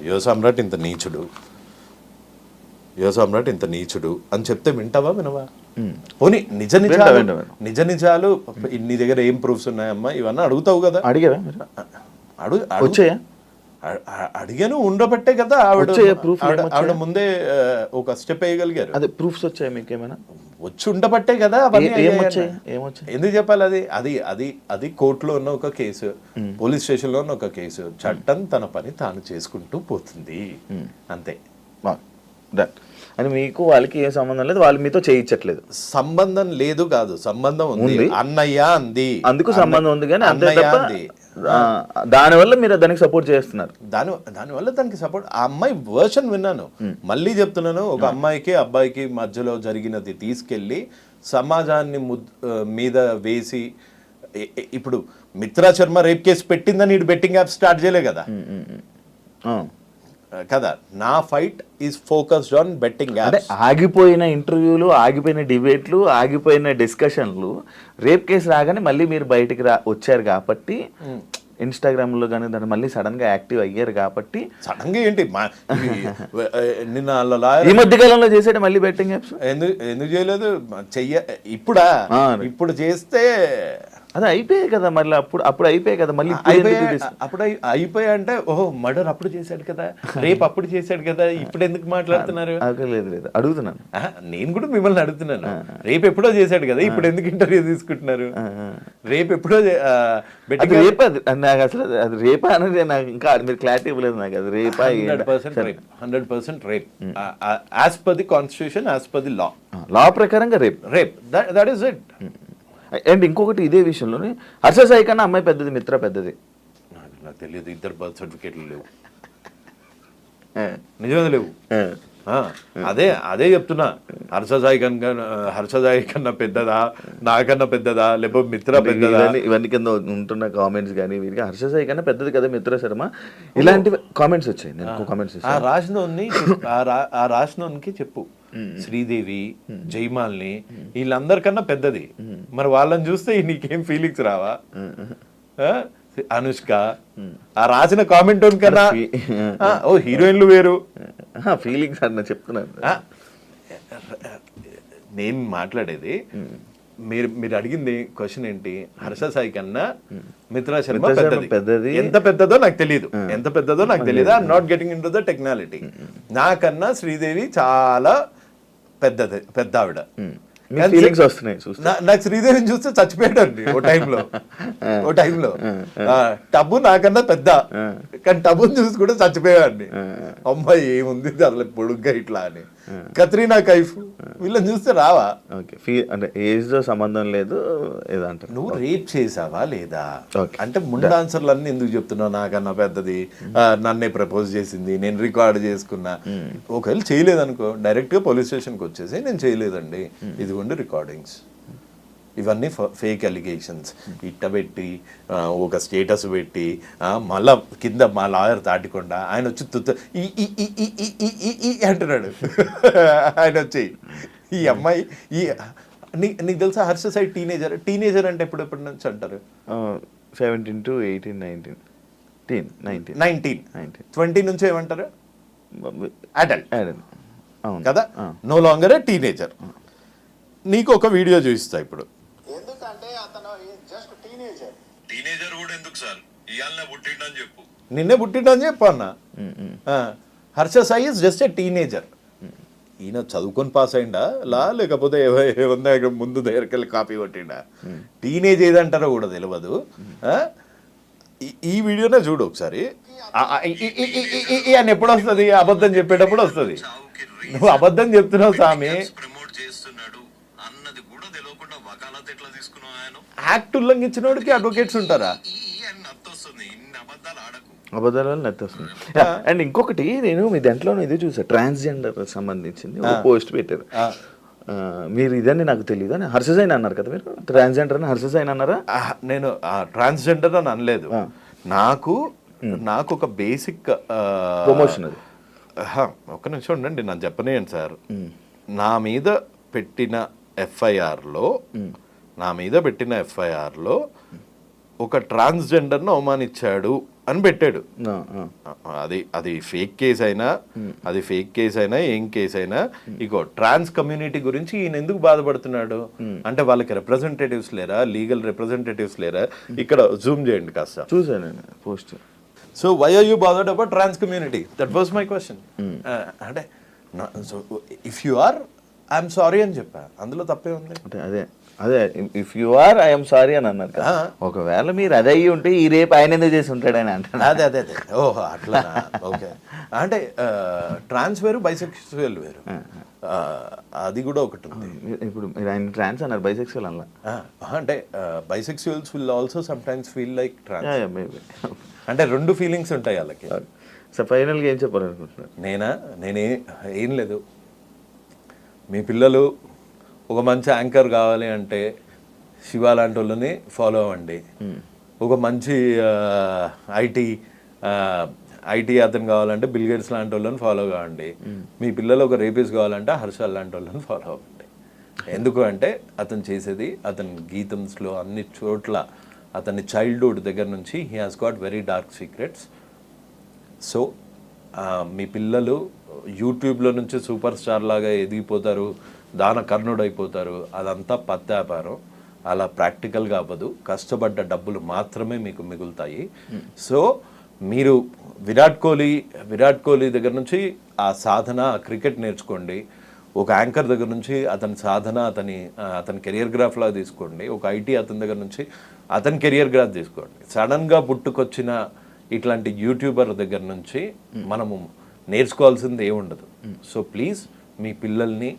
యువ సామ్రాట్ ఇంత నీచుడు అని చెప్తే వినవా? పోనీ నిజ నిజాలు నీ దగ్గర ఏం ప్రూఫ్స్ ఉన్నాయమ్మా ఇవన్నీ అడుగుతావు కదా. అడిగారా? వచ్చాయా? అడిగాను, ఉండబట్టే కదా ఆవిడ ముందే ఒక స్టెప్ వేయగలిగారు. అదే ప్రూఫ్స్ వచ్చాయి మీకు ఏమైనా? వచ్చి ఉండబట్టే కదా. ఏమొచ్చాయి? ఎందుకు చెప్పాలి? అది కోర్టులో ఉన్న ఒక కేసు, పోలీస్ స్టేషన్ లో ఉన్న ఒక కేసు. చట్టం తన పని తాను చేసుకుంటూ పోతుంది, అంతే. అని మీకు వాళ్ళకి ఏ సంబంధం లేదు, వాళ్ళు మీతో చేయించట్లేదు? సంబంధం లేదు కాదు, సంబంధం ఉంది. అన్నయ్య అంది, అందుకు సంబంధం ఉంది కానీ అంతే తప్ప దానివల్ల మీరు దానికి సపోర్ట్ చేస్తున్నారు. దానివల్ల దానికి సపోర్ట్. ఆ అమ్మాయి వర్షన్ విన్నాను, మళ్ళీ చెప్తున్నాను. ఒక అమ్మాయికి అబ్బాయికి మధ్యలో జరిగినది తీసుకెళ్లి సమాజాన్ని మీద వేసి, ఇప్పుడు మిత్రా శర్మ రేప్ కేసు పెట్టిందని ఇటు బెట్టింగ్ యాప్ స్టార్ట్ చేయలే కదా కదా. నా fight is focused on betting apps. ఆగిపోయిన ఇంటర్వ్యూలు, ఆగిపోయిన డిబేట్లు, ఆగిపోయిన డిస్కషన్లు, రేప్ కేసు రాగానే మళ్ళీ మీరు బయటికి వచ్చారు కాబట్టి, ఇన్స్టాగ్రామ్ లో కానీ దాన్ని మళ్ళీ సడన్ గా యాక్టివ్ అయ్యారు కాబట్టి. సడన్ గా ఏంటి నిన్న ఈ మధ్య కాలంలో చేసాడు మళ్ళీ బెట్టింగ్ యాప్స్? ఎందుకు చేయలేదు? ఇప్పుడు చేస్తే అది అయిపోయాయి కదా, మళ్ళీ అప్పుడు అయిపోయాయి కదా, మళ్ళీ అప్పుడు అయిపోయా అంటే ఓహో మర్డర్ అప్పుడు చేశాడు కదా, రేపు అప్పుడు చేశాడు కదా, ఇప్పుడు ఎందుకు మాట్లాడుతున్నారు? లేదు అడుగుతున్నాను, నేను కూడా మిమ్మల్ని అడుగుతున్నాను. రేపు ఎప్పుడో చేశాడు కదా, ఇప్పుడు ఎందుకు ఇంటర్వ్యూ తీసుకుంటున్నారు? రేపు ఎప్పుడో రేపు నాకు అసలు అది రేపా అనేది నాకు ఇంకా మీరు క్లారిటీ ఇవ్వలేదు నాకు. అది రేపా? 100% rape as per the constitution, as per the law ప్రకారంగా rape that is it. And ఇంకొకటి ఇదే విషయంలోనే హర్ష సాయి కన్నా అమ్మాయి పెద్దది, మిత్ర పెద్దది? నాకు తెలియదు, ఇద్దరు బర్త్ సర్టిఫికేట్లు లేవు, నిజమే లేవు. అదే చెప్తున్నా, హర్ష సాయి కన్నా పెద్దదా, నాకన్నా పెద్దదా, లేకపోతే మిత్ర పెద్దదా? ఇవన్నీ కింద ఉంటున్న కామెంట్స్ కానీ వీరికి హర్ష సాయి కన్నా పెద్దది కదా మిత్ర శర్మ, ఇలాంటి కామెంట్స్ వచ్చాయి. నేను కామెంట్స్ ఆ రాసినోనికి చెప్పు, శ్రీదేవి, జైమాల్ని వీళ్ళందరికన్నా పెద్దది. మరి వాళ్ళని చూస్తే నీకేం ఫీలింగ్స్ రావా? అనుష్క, ఆ రాసిన కామెంట్ కన్నా ఓ హీరోయిన్లు వేరు ఫీలింగ్స్ అన్న చెప్తున్నాను. నేను మాట్లాడేది మీరు అడిగింది క్వశ్చన్ ఏంటి, హర్ష సాయి కన్నా మిత్రా శర్మ మిత్రా శర్మ పెద్దది. పెద్దది. ఎంత పెద్దదో నాకు తెలియదు, ఎంత పెద్దదో నాకు తెలియదు. I'm not getting into the technicality. నాకన్నా శ్రీదేవి చాలా పెద్ద ఆవిడ. ఫీలింగ్స్ వస్తున్నాయి చూస్తే. నాకు శ్రీదేవిని చూస్తే చచ్చిపోయాడండి ఓ టైంలో. టబ్బు నాకన్నా పెద్ద, కానీ టబ్బుని చూసి కూడా చచ్చిపోయాడండి. అమ్మాయి ఏముంది అసలు పొడుగ్గా ఇట్లా అని. కత్రీనా కైఫ్ వీళ్ళని చూస్తే రావా? ఓకే, అంటే ఏజ్ తో సంబంధం లేదు ఏదో అంటారు. నువ్వు రేప్ చేసావా లేదా Okay. అంటే ముందు ఆన్సర్లు అన్ని ఎందుకు చెప్తున్నావు? నాకన్నా పెద్దది, నన్నే ప్రపోజ్ చేసింది, నేను రికార్డ్ చేసుకున్నా. ఒకవేళ చేయలేదనుకో డైరెక్ట్ గా పోలీస్ స్టేషన్కి వచ్చేసి నేను చేయలేదండి, ఇదిగోండి రికార్డింగ్స్. ఇవన్నీ ఫేక్ అలిగేషన్స్. ఇట్ట పెట్టి ఒక స్టేటస్ పెట్టి మళ్ళా కింద మా లాయర్ దాటికుండా ఆయన వచ్చి అంటున్నాడు. ఆయన వచ్చి ఈ అమ్మాయి నీకు తెలుసా హర్ష సాయి టీనేజర్ అంటే ఎప్పటి నుంచి అంటారు? 17 to 18, 19. 20 నుంచి ఏమంటారు? అడల్ట్ అవును కదా, నో లాంగర్ టీనేజర్. నీకు ఒక వీడియో చూపిస్తా ఇప్పుడు. ఎందుకంటే అతను జస్ట్ టీనేజర్. టీనేజర్ కూడా ఎందుకు సార్, ఇయాలనే పుట్టిండని చెప్పు. నిన్నే పుట్టిండని చెప్పు అన్న. Harsha Sai is just a teenager. ఈయన చదువుకొని పాస్ అయిందా లేకపోతే ఏమన్నా ముందు దగ్గరికి వెళ్ళి కాపీ కొట్టిండా? టీనేజ్ ఏదంటారో కూడా తెలియదు. ఈ వీడియోనే చూడు ఒకసారి. ఆయన ఎప్పుడు వస్తుంది? అబద్ధం చెప్పేటప్పుడు వస్తుంది. నువ్వు అబద్ధం చెప్తున్నావు స్వామి. ప్రమోట్ చేస్తున్నాడు అన్నది కూడా తెలియకుండా వకాలత్ ఎట్లా తీసుకున్నావు? ఆయన యాక్ట్ ఉల్లంఘించిన వాడికి అడ్వకేట్స్ ఉంటారా? అని అత్తొస్తుంది, ఇన్ని అబద్ధాలు ఆడకు. అబద్ధాల వల్ల నెత్తి వస్తుంది. అండ్ ఇంకొకటి నేను మీ దాంట్లో ఇది చూసా, ట్రాన్స్జెండర్ సంబంధించింది ఒక పోస్ట్ పెట్టారు. మీరు ఇదని నాకు తెలియదు అని హర్ష సాయి అన్నారు కదా, మీరు ట్రాన్స్జెండర్ అని హర్ష సాయి అన్నారా? నేను ట్రాన్స్జెండర్ అని అనలేదు. నాకు ఒక బేసిక్ ప్రమోషన్ అది. ఒక్క నిమిషం ఉండండి, నన్ను చెప్పనేయండి సార్. నా మీద పెట్టిన ఎఫ్ఐఆర్లో ఒక ట్రాన్స్జెండర్ను అవమానించాడు అని పెట్టాడు. అది ఫేక్ కేసు అయినా ఏం కేసు అయినా ఇగో ట్రాన్స్ కమ్యూనిటీ గురించి ఈయన ఎందుకు బాధపడుతున్నాడు అంటే వాళ్ళకి రిప్రజెంటేటివ్స్ లేరా, లీగల్ రిప్రజెంటేటివ్స్ లేరా? ఇక్కడ జూమ్ చేయండి కాస్త. చూసాను post. So why are you bothered about trans community? That was my question. అంటే if you are I'm sorry అని చెప్పా, అందులో తప్పే ఉంది. అదే if you are I'm sorry అని అన్నారు కదా. ఒకవేళ మీరు అదే అయ్యి ఉంటే ఈ రేపు ఆయన ఎందుకు చేసి ఉంటాడని అంటారు. అదే ఓహో అట్లా. ఓకే, అంటే ట్రాన్స్ వేరు, బైసెక్సువల్ వేరు, అది కూడా ఒకటి ఉంది. ఇప్పుడు మీరు ఆయన ట్రాన్స్ అన్నారు, బైసెక్సువల్ అలా అంటే bisexuals will also sometimes feel like trans. అంటే రెండు ఫీలింగ్స్ ఉంటాయి వాళ్ళకి. సో ఫైనల్గా ఏం చెప్పాలనుకుంటున్నారు? ఏం లేదు, మీ పిల్లలు ఒక మంచి యాంకర్ కావాలి అంటే శివ లాంటి వాళ్ళని ఫాలో అవ్వండి. ఒక మంచి ఐటీ అతను కావాలంటే బిల్ గేట్స్ లాంటి వాళ్ళని ఫాలో కావండి. మీ పిల్లలు ఒక రేపిస్ట్ కావాలంటే హర్షల్ లాంటి వాళ్ళని ఫాలో అవ్వండి. ఎందుకు అంటే అతను చేసేది, అతని గీతంస్లో అన్ని చోట్ల అతని చైల్డ్హుడ్ దగ్గర నుంచి he has got very dark secrets. So మీ పిల్లలు యూట్యూబ్లో నుంచి సూపర్ స్టార్ లాగా ఎదిగిపోతారు, దాన కర్ణుడు అయిపోతారు, అదంతా పత్యాపారం. అలా ప్రాక్టికల్గా అవ్వదు. కష్టపడ్డ డబ్బులు మాత్రమే మీకు మిగులుతాయి. సో మీరు విరాట్ కోహ్లీ దగ్గర నుంచి ఆ సాధన, క్రికెట్ నేర్చుకోండి. ఒక యాంకర్ దగ్గర నుంచి అతని సాధన, అతని కెరియర్ గ్రాఫ్ లాగా తీసుకోండి. ఒక ఐటీ అతని దగ్గర నుంచి అతని కెరియర్ గ్రాఫ్ తీసుకోండి. సడన్గా పుట్టుకొచ్చిన ఇట్లాంటి యూట్యూబర్ దగ్గర నుంచి మనము నేర్చుకోవాల్సింది ఏముండదు. సో ప్లీజ్ మీ పిల్లల్ని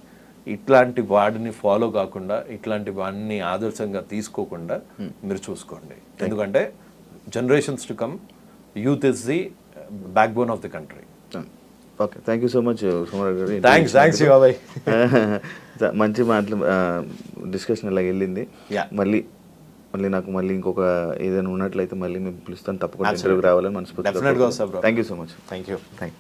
ఇట్లాంటి వాడిని ఫాలో కాకుండా, ఇట్లాంటి వాడిని ఆదర్శంగా తీసుకోకుండా మీరు చూసుకోండి. ఎందుకంటే generations to come, youth is the back bone of the country. Okay, thank you so much Somaraju గారు. థ్యాంక్స్ శివాబాయ్. మంచి మాటలు డిస్కషన్ ఇలా వెళ్ళింది. మళ్ళీ నాకు ఇంకొక ఏదైనా ఉన్నట్లయితే మళ్ళీ మేము పిలుస్తాను, తప్పకుండా ఇంటర్వ్యూకి రావాలని మనస్ఫూర్తిగా. డెఫినెట్గా వస్తా bro. Thank you so much. Thank you.